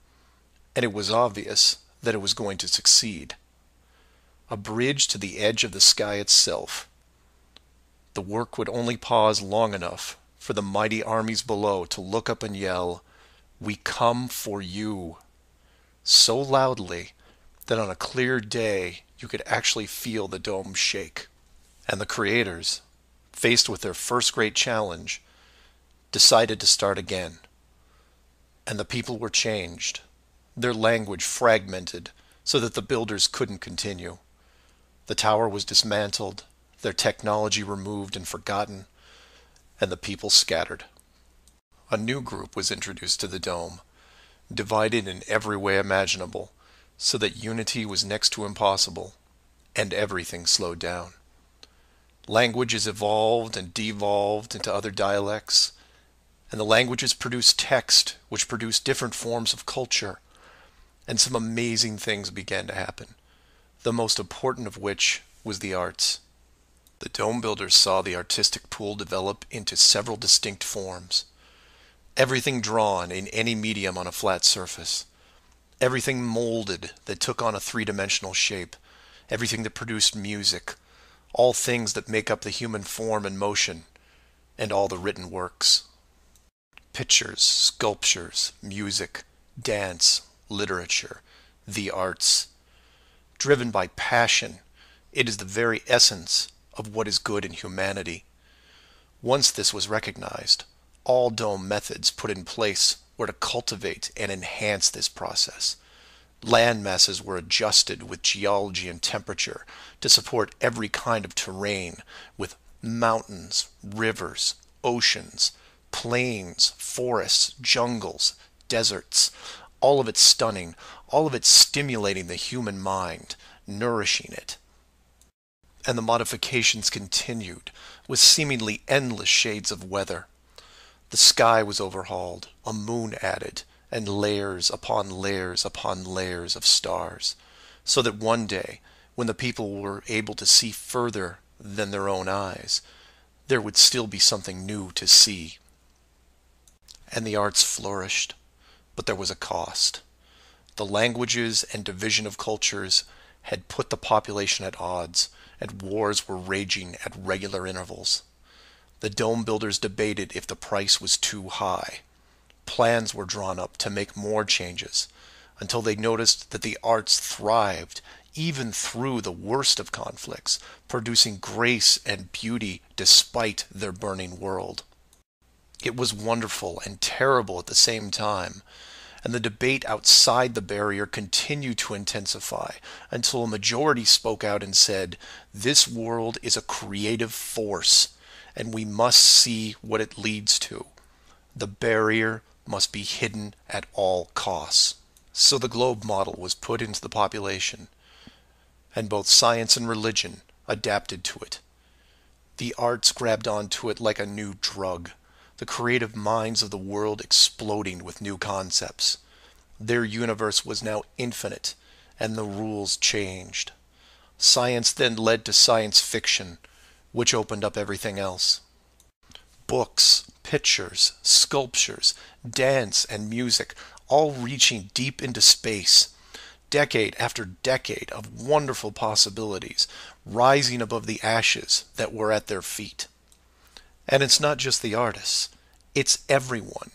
and it was obvious that it was going to succeed. A bridge to the edge of the sky itself. The work would only pause long enough for the mighty armies below to look up and yell, "We come for you," so loudly that on a clear day you could actually feel the dome shake. And the creators, faced with their first great challenge, decided to start again. And the people were changed, their language fragmented so that the builders couldn't continue. The tower was dismantled, their technology removed and forgotten, and the people scattered. A new group was introduced to the dome, divided in every way imaginable, so that unity was next to impossible, and everything slowed down. Languages evolved and devolved into other dialects, and the languages produced text, which produced different forms of culture, and some amazing things began to happen, the most important of which was the arts. The dome builders saw the artistic pool develop into several distinct forms. Everything drawn in any medium on a flat surface. Everything molded that took on a three-dimensional shape. Everything that produced music. All things that make up the human form and motion. And all the written works. Pictures, sculptures, music, dance, literature, the arts. Driven by passion, it is the very essence of what is good in humanity. Once this was recognized, all dome methods put in place were to cultivate and enhance this process. Land masses were adjusted with geology and temperature to support every kind of terrain, with mountains, rivers, oceans, plains, forests, jungles, deserts, all of it stunning, all of it stimulating the human mind, nourishing it. And the modifications continued, with seemingly endless shades of weather. The sky was overhauled, a moon added, and layers upon layers upon layers of stars, so that one day, when the people were able to see further than their own eyes, there would still be something new to see. And the arts flourished, but there was a cost. The languages and division of cultures had put the population at odds, and wars were raging at regular intervals. The dome builders debated if the price was too high. Plans were drawn up to make more changes, until they noticed that the arts thrived even through the worst of conflicts, producing grace and beauty despite their burning world. It was wonderful and terrible at the same time, and the debate outside the barrier continued to intensify until a majority spoke out and said, "This world is a creative force, and we must see what it leads to. The barrier must be hidden at all costs." So the globe model was put into the population, and both science and religion adapted to it. The arts grabbed onto it like a new drug, the creative minds of the world exploding with new concepts. Their universe was now infinite, and the rules changed. Science then led to science fiction, which opened up everything else. Books, pictures, sculptures, dance, and music, all reaching deep into space, decade after decade of wonderful possibilities, rising above the ashes that were at their feet. And it's not just the artists, it's everyone.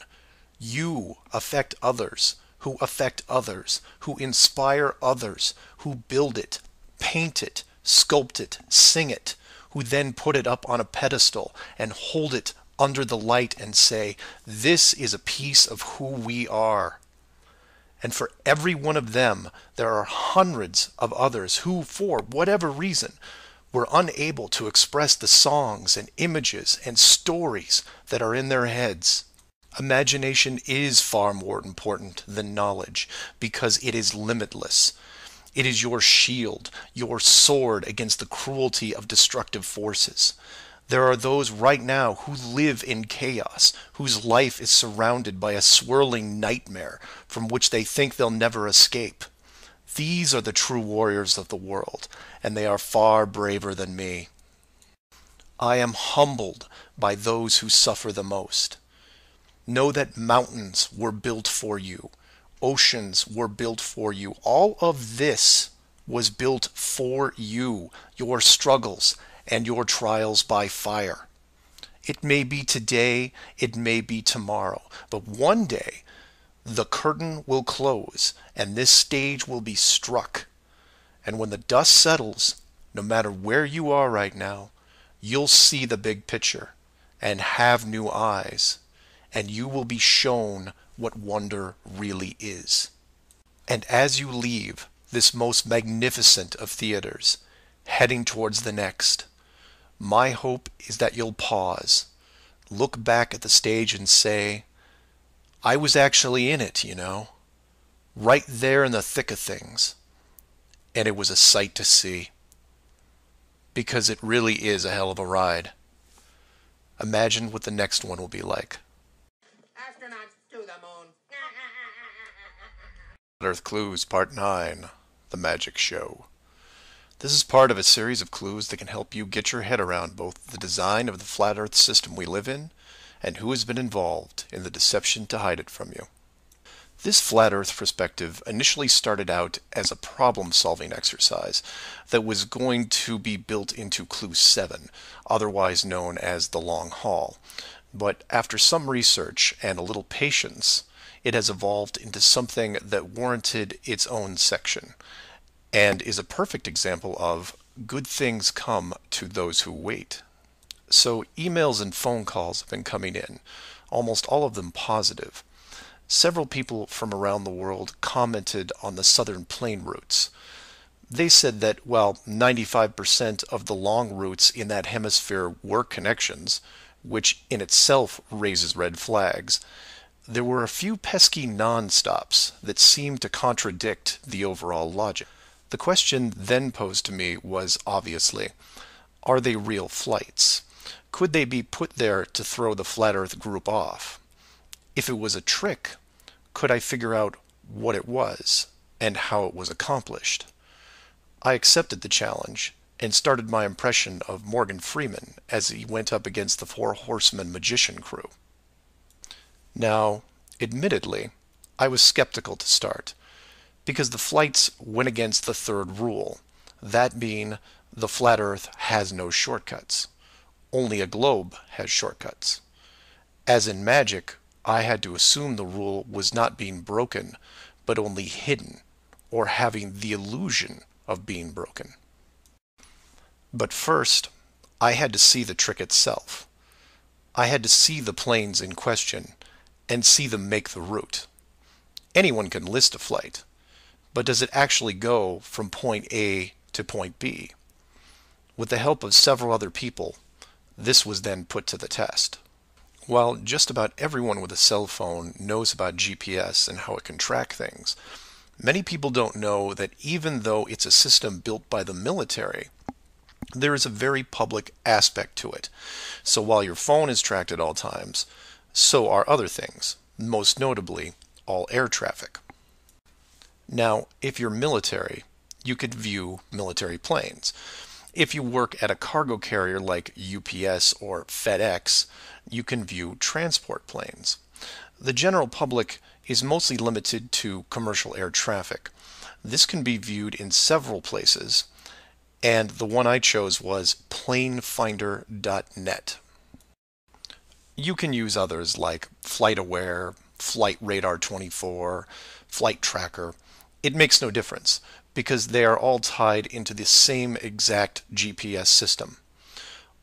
You affect others, who affect others, who inspire others, who build it, paint it, sculpt it, sing it, who then put it up on a pedestal and hold it under the light and say, this is a piece of who we are. And for every one of them, there are hundreds of others who, for whatever reason, were unable to express the songs and images and stories that are in their heads. Imagination is far more important than knowledge because it is limitless. It is your shield, your sword against the cruelty of destructive forces. There are those right now who live in chaos, whose life is surrounded by a swirling nightmare from which they think they'll never escape. These are the true warriors of the world, and they are far braver than me. I am humbled by those who suffer the most. Know that mountains were built for you. Oceans were built for you. All of this was built for you, your struggles and your trials by fire. It may be today, it may be tomorrow, but one day the curtain will close and this stage will be struck. And when the dust settles, no matter where you are right now, you'll see the big picture and have new eyes, and you will be shown what wonder really is. And as you leave this most magnificent of theaters, heading towards the next, my hope is that you'll pause, look back at the stage and say, I was actually in it, you know, right there in the thick of things, and it was a sight to see. Because it really is a hell of a ride. Imagine what the next one will be like. Astronauts to the moon. Earth Clues Part 9, The Magic Show. This is part of a series of clues that can help you get your head around both the design of the flat Earth system we live in and who has been involved in the deception to hide it from you. This flat Earth perspective initially started out as a problem-solving exercise that was going to be built into Clue 7, otherwise known as the Long Haul. But after some research and a little patience, it has evolved into something that warranted its own section, and is a perfect example of good things come to those who wait. So emails and phone calls have been coming in, almost all of them positive. Several people from around the world commented on the southern plane routes. They said that while 95% of the long routes in that hemisphere were connections, which in itself raises red flags, there were a few pesky non-stops that seemed to contradict the overall logic. The question then posed to me was obviously, are they real flights? Could they be put there to throw the Flat Earth group off? If it was a trick, could I figure out what it was and how it was accomplished? I accepted the challenge and started my impression of Morgan Freeman as he went up against the Four Horsemen magician crew. Now, admittedly, I was skeptical to start, because the flights went against the third rule, that being the flat Earth has no shortcuts. Only a globe has shortcuts. As in magic, I had to assume the rule was not being broken, but only hidden, or having the illusion of being broken. But first, I had to see the trick itself. I had to see the planes in question, and see them make the route. Anyone can list a flight, but does it actually go from point A to point B? With the help of several other people, this was then put to the test. While just about everyone with a cell phone knows about GPS and how it can track things, many people don't know that even though it's a system built by the military, there is a very public aspect to it. So while your phone is tracked at all times, so are other things, most notably all air traffic. Now, if you're military, you could view military planes. If you work at a cargo carrier like UPS or FedEx, you can view transport planes. The general public is mostly limited to commercial air traffic. This can be viewed in several places, and the one I chose was planefinder.net. You can use others like FlightAware, Flight Radar 24, Flight Tracker. It makes no difference because they are all tied into the same exact GPS system.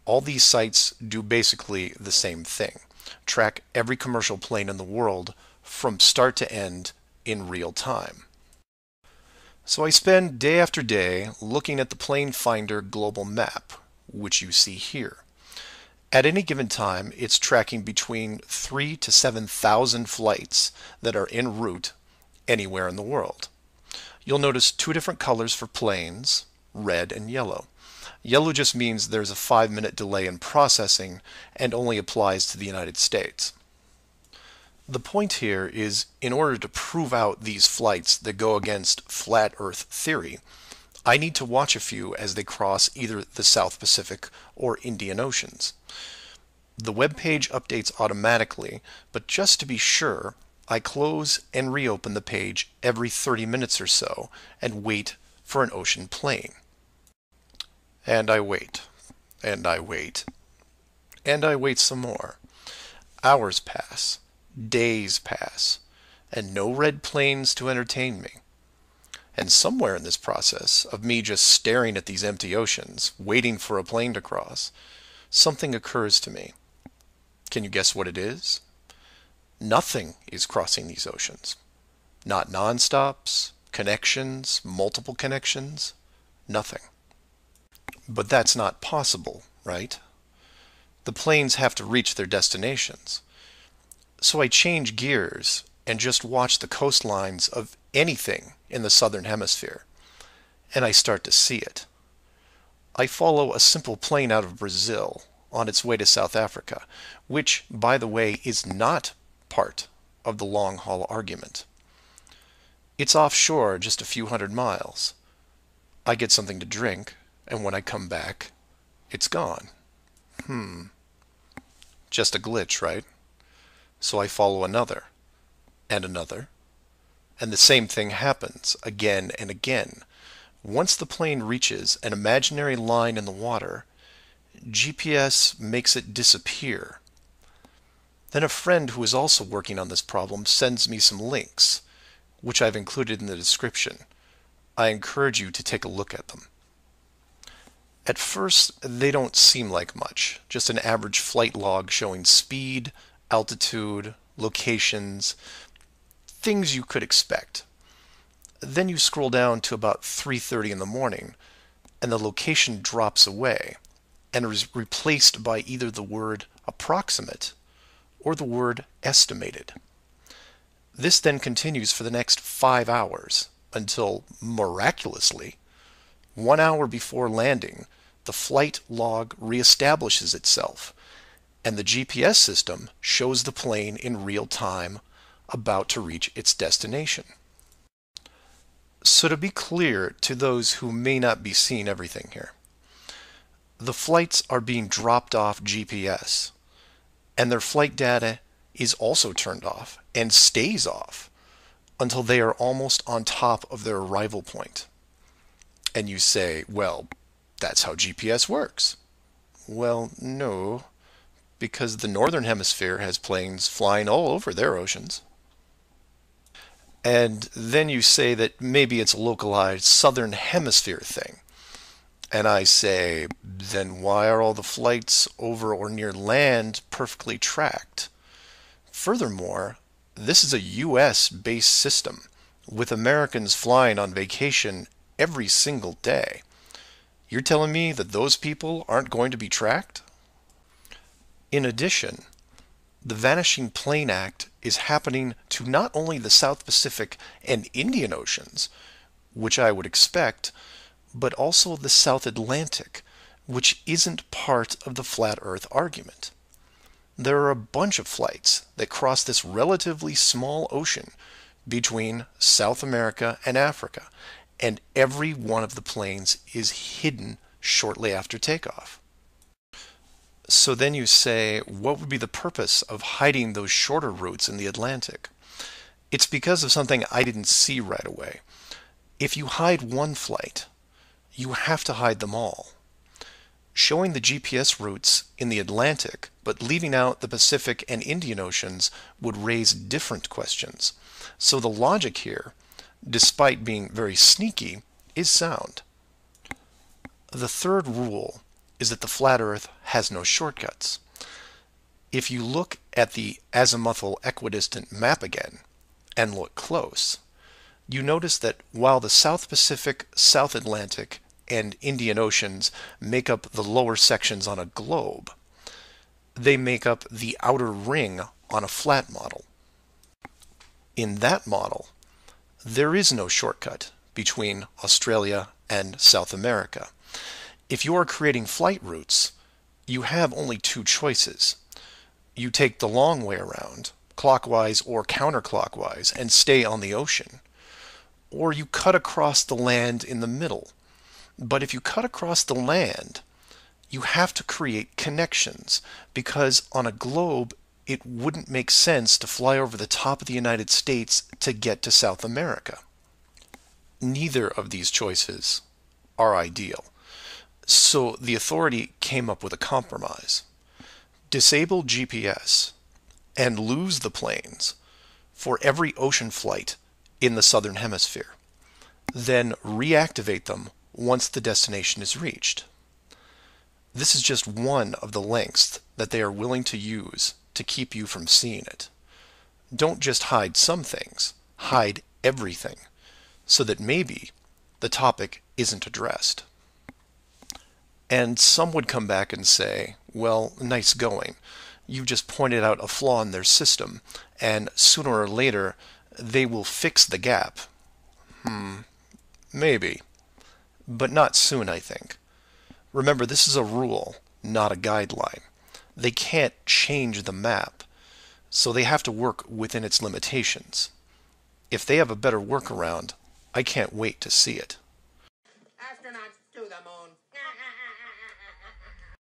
All these sites do basically the same thing. Track every commercial plane in the world from start to end in real time. So I spend day after day looking at the Plane Finder global map, which you see here. At any given time, it's tracking between 3,000 to 7,000 flights that are en route anywhere in the world. You'll notice two different colors for planes, red and yellow. Yellow just means there's a 5-minute delay in processing and only applies to the United States. The point here is, in order to prove out these flights that go against flat Earth theory, I need to watch a few as they cross either the South Pacific or Indian Oceans. The web page updates automatically, but just to be sure, I close and reopen the page every 30 minutes or so and wait for an ocean plane. And I wait, and I wait, and I wait some more. Hours pass, days pass, and no red planes to entertain me. And somewhere in this process of me just staring at these empty oceans, waiting for a plane to cross, something occurs to me. Can you guess what it is? Nothing is crossing these oceans. Not non-stops, connections, multiple connections, nothing. But that's not possible, right? The planes have to reach their destinations. So I change gears and just watch the coastlines of anything in the southern hemisphere, and I start to see it. I follow a simple plane out of Brazil on its way to South Africa, which, by the way, is not part of the long-haul argument. It's offshore just a few hundred miles. I get something to drink, and when I come back, it's gone. Just a glitch, right? So I follow another, and another, and the same thing happens again and again. Once the plane reaches an imaginary line in the water, GPS makes it disappear. Then a friend who is also working on this problem sends me some links, which I've included in the description. I encourage you to take a look at them. At first, they don't seem like much, just an average flight log showing speed, altitude, locations, things you could expect. Then you scroll down to about 3:30 in the morning, and the location drops away and is replaced by either the word approximate or the word estimated. This then continues for the next 5 hours until, miraculously, 1 hour before landing, the flight log reestablishes itself, and the GPS system shows the plane in real time about to reach its destination. So to be clear to those who may not be seeing everything here, the flights are being dropped off GPS, and their flight data is also turned off and stays off until they are almost on top of their arrival point. And you say, well, that's how GPS works. Well, no, because the northern hemisphere has planes flying all over their oceans. And then you say that maybe it's a localized southern hemisphere thing. And I say, then why are all the flights over or near land perfectly tracked? Furthermore, this is a US-based system, with Americans flying on vacation every single day. You're telling me that those people aren't going to be tracked? In addition, the Vanishing Plane Act is happening to not only the South Pacific and Indian Oceans, which I would expect, but also the South Atlantic, which isn't part of the flat Earth argument. There are a bunch of flights that cross this relatively small ocean between South America and Africa, and every one of the planes is hidden shortly after takeoff. So then you say, what would be the purpose of hiding those shorter routes in the Atlantic? It's because of something I didn't see right away. If you hide one flight, you have to hide them all. Showing the GPS routes in the Atlantic, but leaving out the Pacific and Indian Oceans would raise different questions. So the logic here, despite being very sneaky, is sound. The third rule is that the flat Earth has no shortcuts. If you look at the azimuthal equidistant map again, and look close, you notice that while the South Pacific, South Atlantic, and Indian Oceans make up the lower sections on a globe, they make up the outer ring on a flat model. In that model, there is no shortcut between Australia and South America. If you are creating flight routes, you have only two choices. You take the long way around, clockwise or counterclockwise, and stay on the ocean. Or you cut across the land in the middle. But if you cut across the land, you have to create connections, because on a globe, it wouldn't make sense to fly over the top of the United States to get to South America. Neither of these choices are ideal. So the authority came up with a compromise. Disable GPS and lose the planes for every ocean flight in the southern hemisphere. Then reactivate them once the destination is reached. This is just one of the lengths that they are willing to use to keep you from seeing it. Don't just hide some things, hide everything, so that maybe the topic isn't addressed. And some would come back and say, well, nice going. You just pointed out a flaw in their system, and sooner or later they will fix the gap. Maybe. But not soon, I think. Remember, this is a rule, not a guideline. They can't change the map, so they have to work within its limitations. If they have a better workaround, I can't wait to see it. Astronauts to the moon.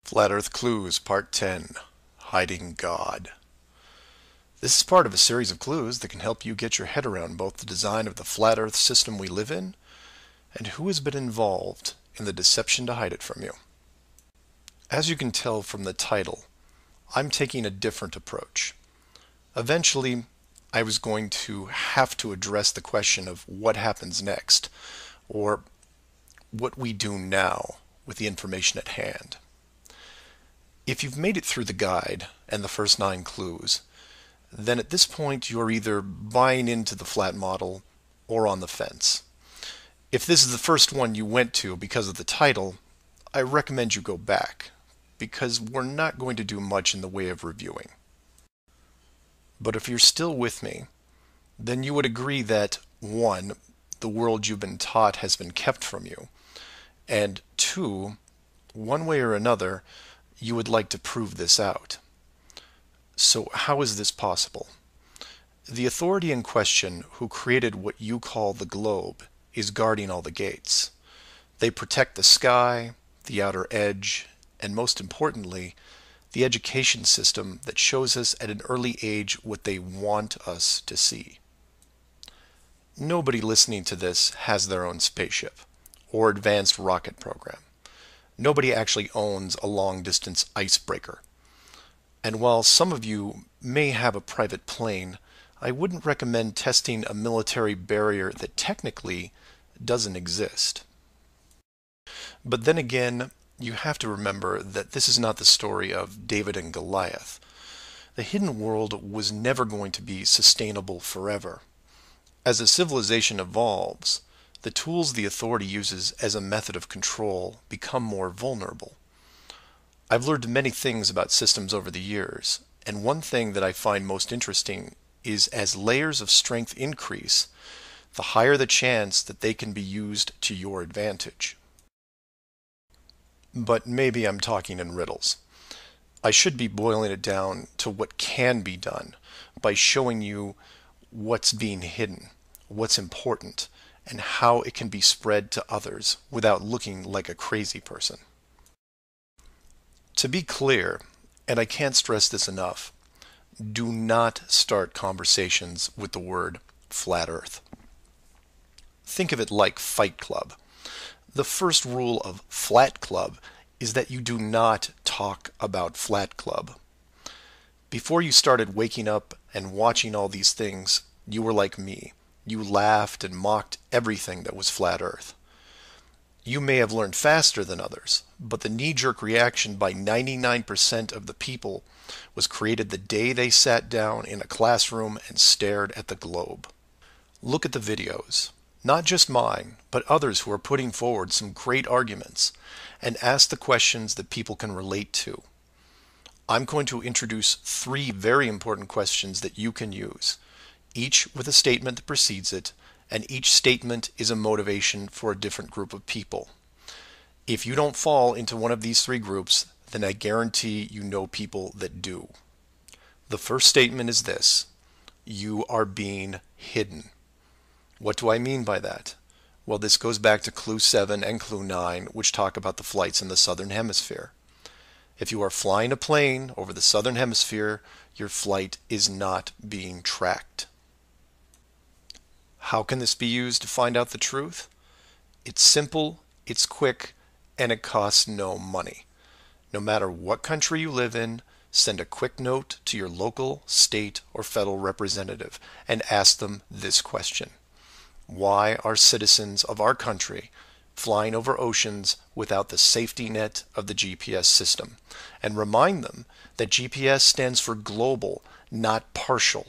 Flat Earth Clues, Part 10, Hiding God. This is part of a series of clues that can help you get your head around both the design of the flat Earth system we live in and who has been involved in the deception to hide it from you. As you can tell from the title, I'm taking a different approach. Eventually, I was going to have to address the question of what happens next, or what we do now with the information at hand. If you've made it through the guide and the first 9 clues, then at this point you're either buying into the flat model or on the fence. If this is the first one you went to because of the title, I recommend you go back, because we're not going to do much in the way of reviewing. But if you're still with me, then you would agree that 1, the world you've been taught has been kept from you, and 2, one way or another, you would like to prove this out. So how is this possible? The authority in question who created what you call the globe is guarding all the gates. They protect the sky, the outer edge, and most importantly, the education system that shows us at an early age what they want us to see. Nobody listening to this has their own spaceship or advanced rocket program. Nobody actually owns a long-distance icebreaker. And while some of you may have a private plane, I wouldn't recommend testing a military barrier that technically doesn't exist. But then again, you have to remember that this is not the story of David and Goliath. The hidden world was never going to be sustainable forever. As a civilization evolves, the tools the authority uses as a method of control become more vulnerable. I've learned many things about systems over the years, and one thing that I find most interesting is as layers of strength increase, the higher the chance that they can be used to your advantage. But maybe I'm talking in riddles. I should be boiling it down to what can be done by showing you what's being hidden, what's important, and how it can be spread to others without looking like a crazy person. To be clear, and I can't stress this enough, do not start conversations with the word flat earth. Think of it like Fight Club. The first rule of Flat Club is that you do not talk about Flat Club. Before you started waking up and watching all these things, you were like me. You laughed and mocked everything that was flat earth. You may have learned faster than others, but the knee-jerk reaction by 99% of the people was created the day they sat down in a classroom and stared at the globe. Look at the videos, not just mine, but others who are putting forward some great arguments, and ask the questions that people can relate to. I'm going to introduce 3 very important questions that you can use, each with a statement that precedes it, and each statement is a motivation for a different group of people. If you don't fall into one of these 3 groups, then I guarantee you know people that do. The first statement is this: you are being hidden. What do I mean by that? Well, this goes back to Clue 7 and Clue 9, which talk about the flights in the Southern Hemisphere. If you are flying a plane over the Southern Hemisphere, your flight is not being tracked. How can this be used to find out the truth? It's simple, it's quick, and it costs no money. No matter what country you live in, send a quick note to your local, state, or federal representative and ask them this question: why are citizens of our country flying over oceans without the safety net of the GPS system? And remind them that GPS stands for global, not partial.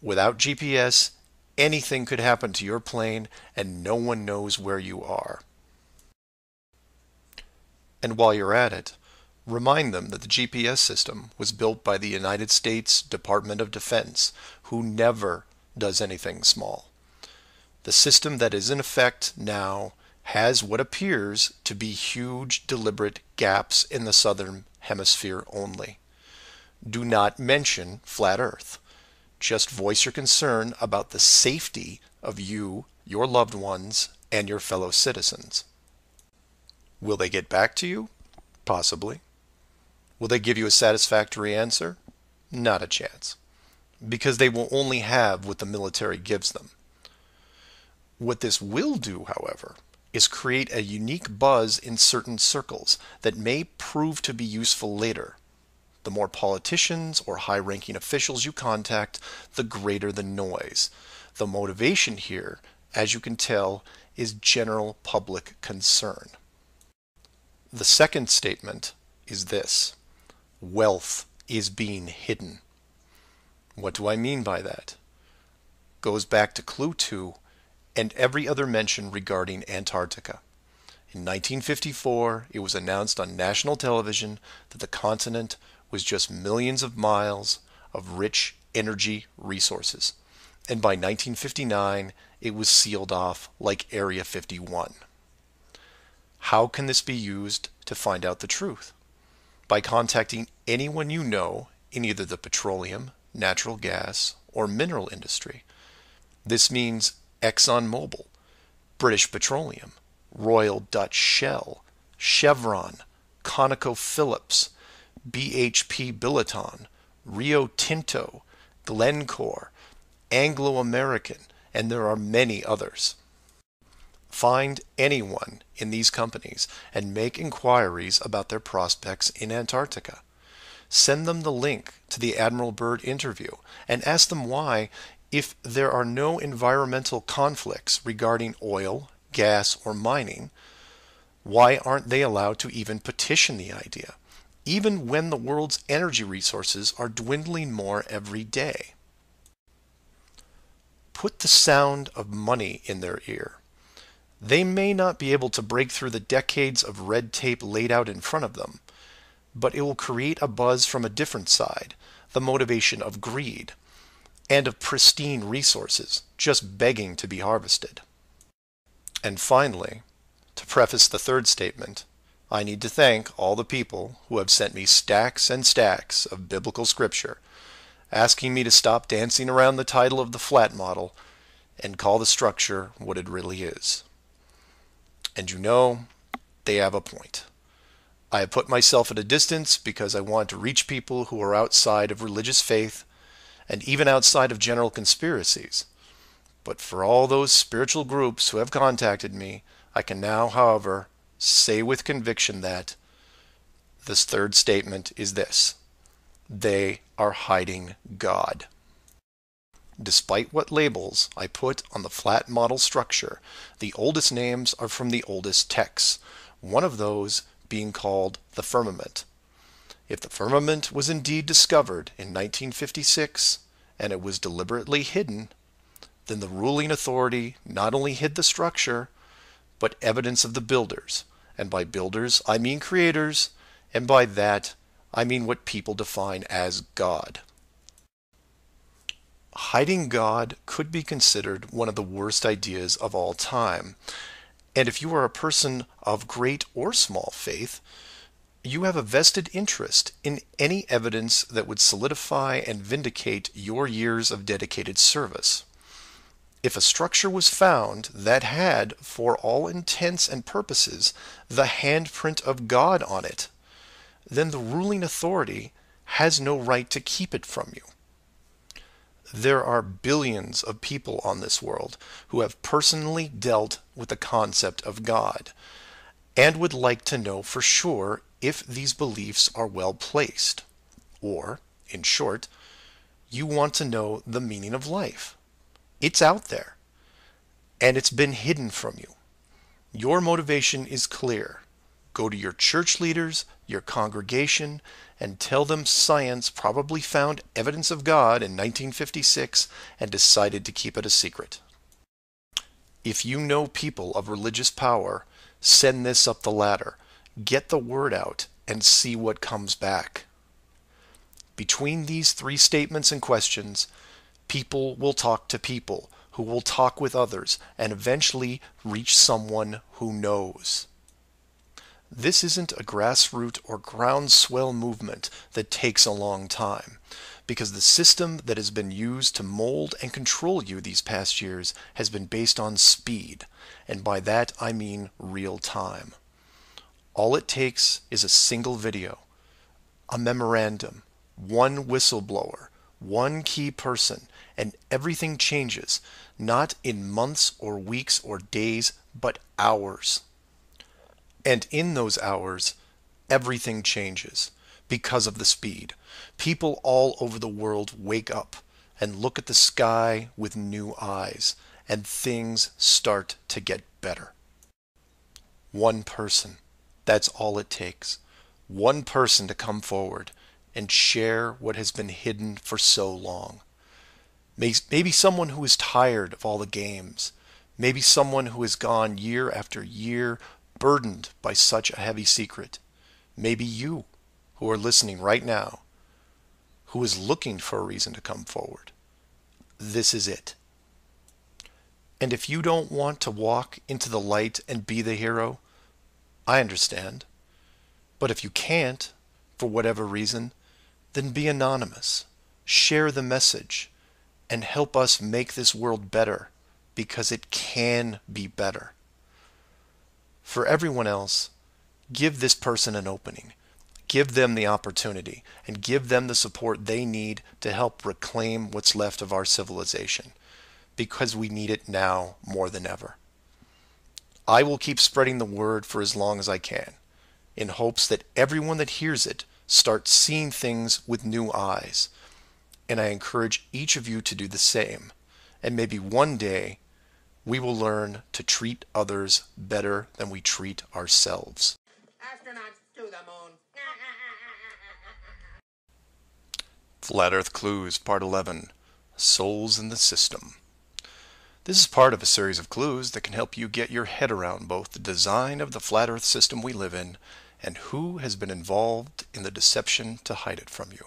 Without GPS, anything could happen to your plane and no one knows where you are. And while you're at it, remind them that the GPS system was built by the United States Department of Defense, who never does anything small. The system that is in effect now has what appears to be huge, deliberate gaps in the Southern Hemisphere only. Do not mention flat Earth. Just voice your concern about the safety of you, your loved ones, and your fellow citizens. Will they get back to you? Possibly. Will they give you a satisfactory answer? Not a chance. Because they will only have what the military gives them. What this will do, however, is create a unique buzz in certain circles that may prove to be useful later. The more politicians or high-ranking officials you contact, the greater the noise. The motivation here, as you can tell, is general public concern. The second statement is this: wealth is being hidden. What do I mean by that? Goes back to Clue 2 and every other mention regarding Antarctica. In 1954, it was announced on national television that the continent was just millions of miles of rich energy resources. And by 1959, it was sealed off like Area 51. How can this be used to find out the truth? By contacting anyone you know in either the petroleum, natural gas, or mineral industry. This means ExxonMobil, British Petroleum, Royal Dutch Shell, Chevron, ConocoPhillips, BHP Billiton, Rio Tinto, Glencore, Anglo-American, and there are many others. Find anyone in these companies and make inquiries about their prospects in Antarctica. Send them the link to the Admiral Byrd interview and ask them why, if there are no environmental conflicts regarding oil, gas, or mining, why aren't they allowed to even petition the idea, even when the world's energy resources are dwindling more every day? Put the sound of money in their ear. They may not be able to break through the decades of red tape laid out in front of them, but it will create a buzz from a different side, the motivation of greed, and of pristine resources just begging to be harvested. And finally, to preface the third statement, I need to thank all the people who have sent me stacks and stacks of biblical scripture, asking me to stop dancing around the title of the flat model and call the structure what it really is. And you know, they have a point. I have put myself at a distance because I want to reach people who are outside of religious faith and even outside of general conspiracies. But for all those spiritual groups who have contacted me, I can now, however, say with conviction that this third statement is this: they are hiding God. Despite what labels I put on the flat model structure, the oldest names are from the oldest texts, one of those being called the firmament. If the firmament was indeed discovered in 1956 and it was deliberately hidden, then the ruling authority not only hid the structure, but evidence of the builders. And by builders, I mean creators, and by that, I mean what people define as God. Hiding God could be considered one of the worst ideas of all time. And if you are a person of great or small faith, you have a vested interest in any evidence that would solidify and vindicate your years of dedicated service. If a structure was found that had, for all intents and purposes, the handprint of God on it, then the ruling authority has no right to keep it from you. There are billions of people on this world who have personally dealt with the concept of God and would like to know for sure if these beliefs are well placed. Or, in short, you want to know the meaning of life. It's out there, and it's been hidden from you. Your motivation is clear. Go to your church leaders, your congregation, and tell them science probably found evidence of God in 1956 and decided to keep it a secret. If you know people of religious power, send this up the ladder. Get the word out and see what comes back. Between these three statements and questions, people will talk to people who will talk with others and eventually reach someone who knows. This isn't a grassroots or groundswell movement that takes a long time, because the system that has been used to mold and control you these past years has been based on speed, and by that I mean real time. All it takes is a single video, a memorandum, one whistleblower, one key person, and everything changes, not in months or weeks or days, but hours. And in those hours, everything changes because of the speed. People all over the world wake up and look at the sky with new eyes, and things start to get better. One person, that's all it takes. One person to come forward and share what has been hidden for so long. Maybe someone who is tired of all the games. Maybe someone who has gone year after year burdened by such a heavy secret. Maybe you, who are listening right now, who is looking for a reason to come forward. This is it. And if you don't want to walk into the light and be the hero, I understand. But if you can't, for whatever reason, then be anonymous. Share the message and help us make this world better, because it can be better. For everyone else, give this person an opening. Give them the opportunity and give them the support they need to help reclaim what's left of our civilization, because we need it now more than ever. I will keep spreading the word for as long as I can, in hopes that everyone that hears it starts seeing things with new eyes. And I encourage each of you to do the same. And maybe one day we will learn to treat others better than we treat ourselves. Astronauts to the moon. Flat Earth Clues, Part 11, Souls in the System. This is part of a series of clues that can help you get your head around both the design of the flat Earth system we live in and who has been involved in the deception to hide it from you.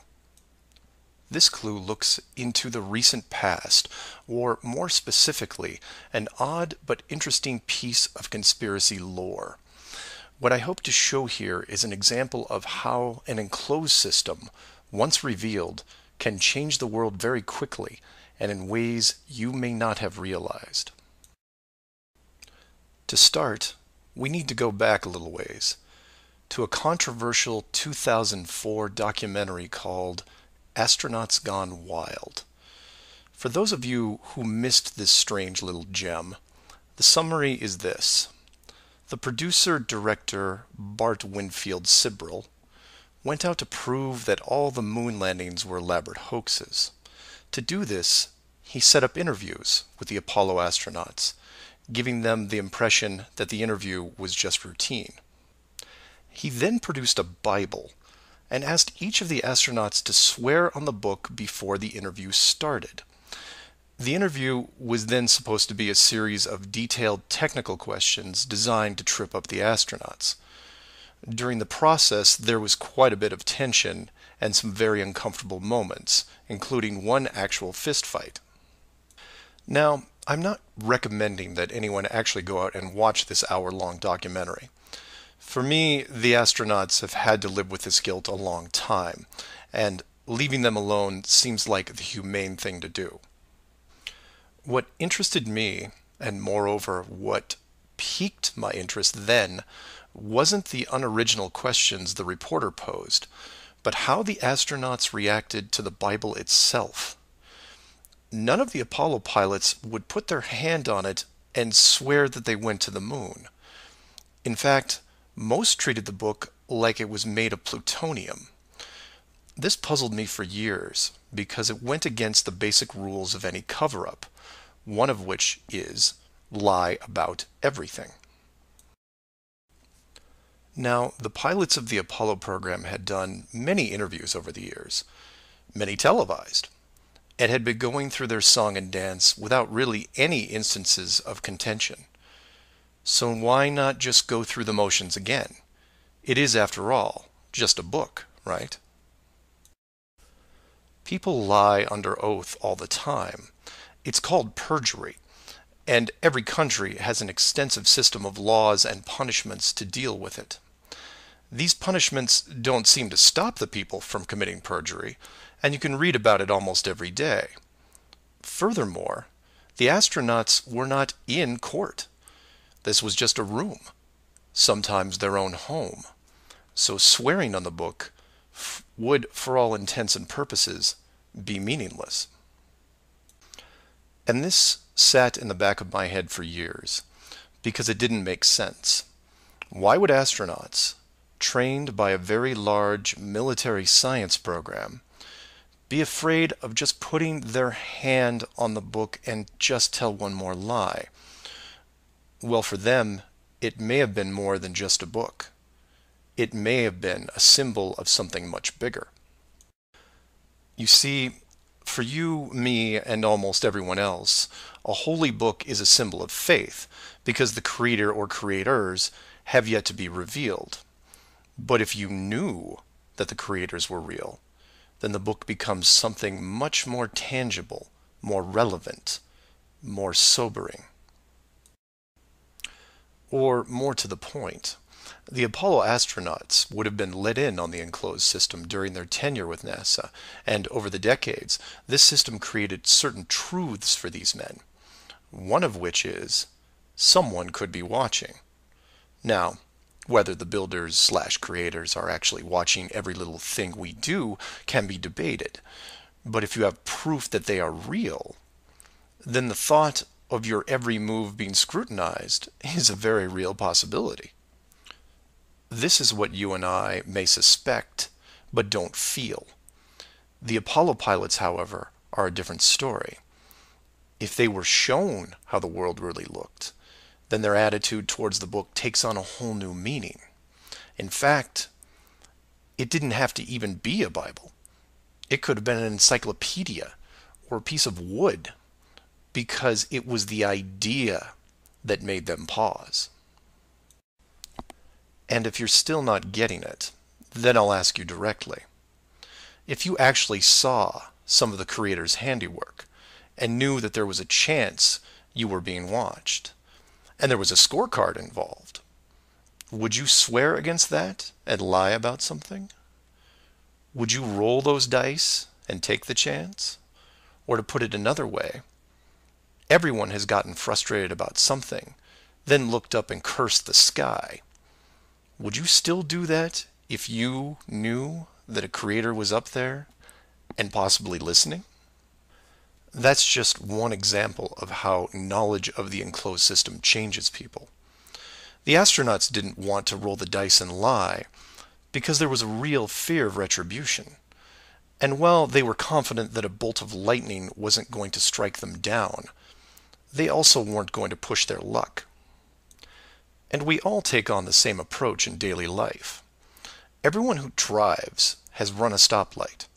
This clue looks into the recent past, or more specifically, an odd but interesting piece of conspiracy lore. What I hope to show here is an example of how an enclosed system, once revealed, can change the world very quickly and in ways you may not have realized. To start, we need to go back a little ways, to a controversial 2004 documentary called Astronauts Gone Wild. For those of you who missed this strange little gem, the summary is this. The producer-director Bart Winfield Sibrel went out to prove that all the moon landings were elaborate hoaxes. To do this, he set up interviews with the Apollo astronauts, giving them the impression that the interview was just routine. He then produced a Bible and asked each of the astronauts to swear on the book before the interview started. The interview was then supposed to be a series of detailed technical questions designed to trip up the astronauts. During the process, there was quite a bit of tension and some very uncomfortable moments, including one actual fist fight. Now, I'm not recommending that anyone actually go out and watch this hour-long documentary. For me, the astronauts have had to live with this guilt a long time, and leaving them alone seems like the humane thing to do. What interested me, and moreover what piqued my interest then, wasn't the unoriginal questions the reporter posed, but how the astronauts reacted to the Bible itself. None of the Apollo pilots would put their hand on it and swear that they went to the moon. In fact, most treated the book like it was made of plutonium. This puzzled me for years because it went against the basic rules of any cover-up, one of which is lie about everything. Now, the pilots of the Apollo program had done many interviews over the years, many televised, and had been going through their song and dance without really any instances of contention. So why not just go through the motions again? It is, after all, just a book, right? People lie under oath all the time. It's called perjury, and every country has an extensive system of laws and punishments to deal with it. These punishments don't seem to stop the people from committing perjury, and you can read about it almost every day. Furthermore, the astronauts were not in court. This was just a room, sometimes their own home. So swearing on the book would, for all intents and purposes, be meaningless. And this sat in the back of my head for years, because it didn't make sense. Why would astronauts, trained by a very large military science program, be afraid of just putting their hand on the book and just tell one more lie? Well, for them, it may have been more than just a book. It may have been a symbol of something much bigger. You see, for you, me, and almost everyone else, a holy book is a symbol of faith, because the creator or creators have yet to be revealed. But if you knew that the creators were real, then the book becomes something much more tangible, more relevant, more sobering. Or more to the point, the Apollo astronauts would have been let in on the enclosed system during their tenure with NASA, and over the decades, this system created certain truths for these men, one of which is, someone could be watching. Now, whether the builders/creators are actually watching every little thing we do can be debated, but if you have proof that they are real, then the thought of your every move being scrutinized is a very real possibility. This is what you and I may suspect, but don't feel. The Apollo pilots, however, are a different story. If they were shown how the world really looked, then their attitude towards the book takes on a whole new meaning. In fact, it didn't have to even be a Bible. It could have been an encyclopedia or a piece of wood, because it was the idea that made them pause. And if you're still not getting it, then I'll ask you directly. If you actually saw some of the creators' handiwork and knew that there was a chance you were being watched, and there was a scorecard involved, would you swear against that and lie about something? Would you roll those dice and take the chance? Or to put it another way, everyone has gotten frustrated about something, then looked up and cursed the sky. Would you still do that if you knew that a creator was up there and possibly listening? That's just one example of how knowledge of the enclosed system changes people. The astronauts didn't want to roll the dice and lie because there was a real fear of retribution. And while they were confident that a bolt of lightning wasn't going to strike them down, they also weren't going to push their luck. And we all take on the same approach in daily life. Everyone who drives has run a stoplight.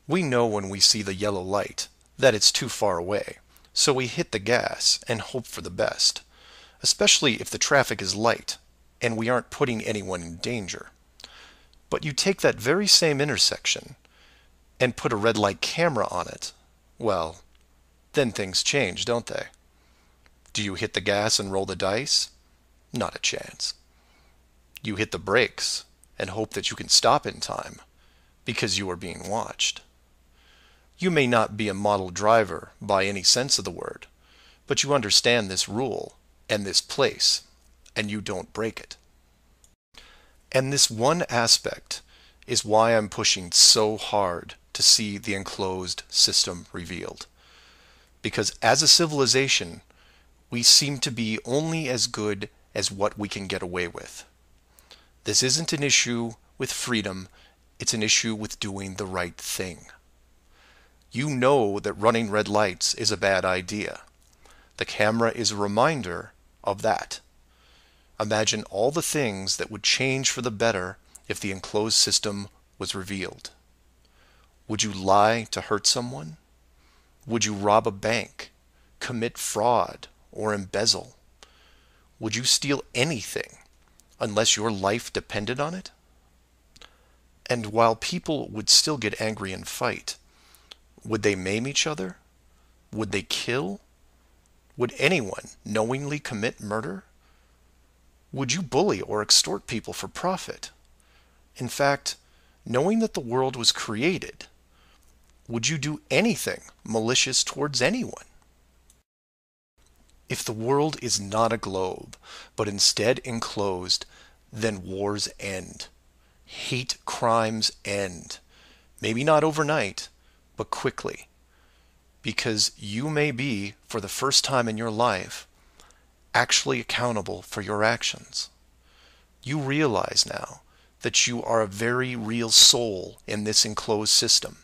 We know when we see the yellow light that it's too far away, so we hit the gas and hope for the best, especially if the traffic is light and we aren't putting anyone in danger. But you take that very same intersection and put a red light camera on it, well, then things change, don't they? Do you hit the gas and roll the dice? Not a chance. You hit the brakes and hope that you can stop in time because you are being watched. You may not be a model driver by any sense of the word, but you understand this rule and this place, and you don't break it. And this one aspect is why I'm pushing so hard to see the enclosed system revealed. Because as a civilization, we seem to be only as good as what we can get away with. This isn't an issue with freedom, it's an issue with doing the right thing. You know that running red lights is a bad idea. The camera is a reminder of that. Imagine all the things that would change for the better if the enclosed system was revealed. Would you lie to hurt someone? Would you rob a bank, commit fraud, or embezzle? Would you steal anything unless your life depended on it? And while people would still get angry and fight, would they maim each other? Would they kill? Would anyone knowingly commit murder? Would you bully or extort people for profit? In fact, knowing that the world was created, would you do anything malicious towards anyone? If the world is not a globe, but instead enclosed, then wars end. Hate crimes end. Maybe not overnight, but quickly. Because you may be, for the first time in your life, actually accountable for your actions. You realize now that you are a very real soul in this enclosed system,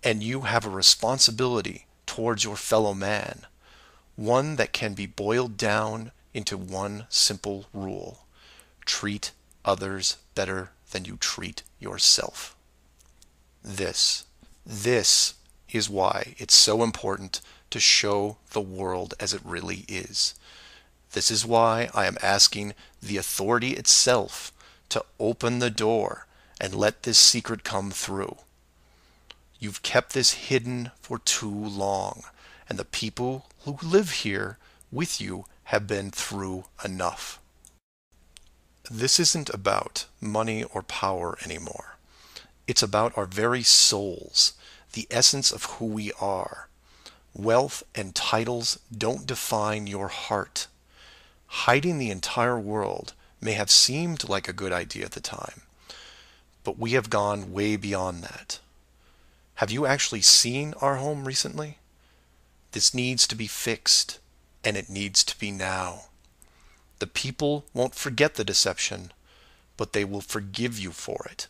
and you have a responsibility towards your fellow man, one that can be boiled down into one simple rule: treat others better than you treat yourself. This is why it's so important to show the world as it really is. This is why I am asking the authority itself to open the door and let this secret come through. You've kept this hidden for too long, and the people who live here with you have been through enough. This isn't about money or power anymore. It's about our very souls, the essence of who we are. Wealth and titles don't define your heart. Hiding the entire world may have seemed like a good idea at the time, but we have gone way beyond that. Have you actually seen our home recently? This needs to be fixed, and it needs to be now. The people won't forget the deception, but they will forgive you for it,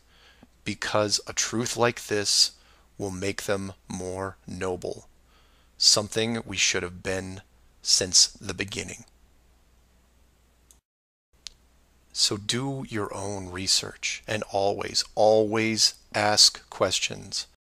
because a truth like this will make them more noble, something we should have been since the beginning. So do your own research, and always, always ask questions.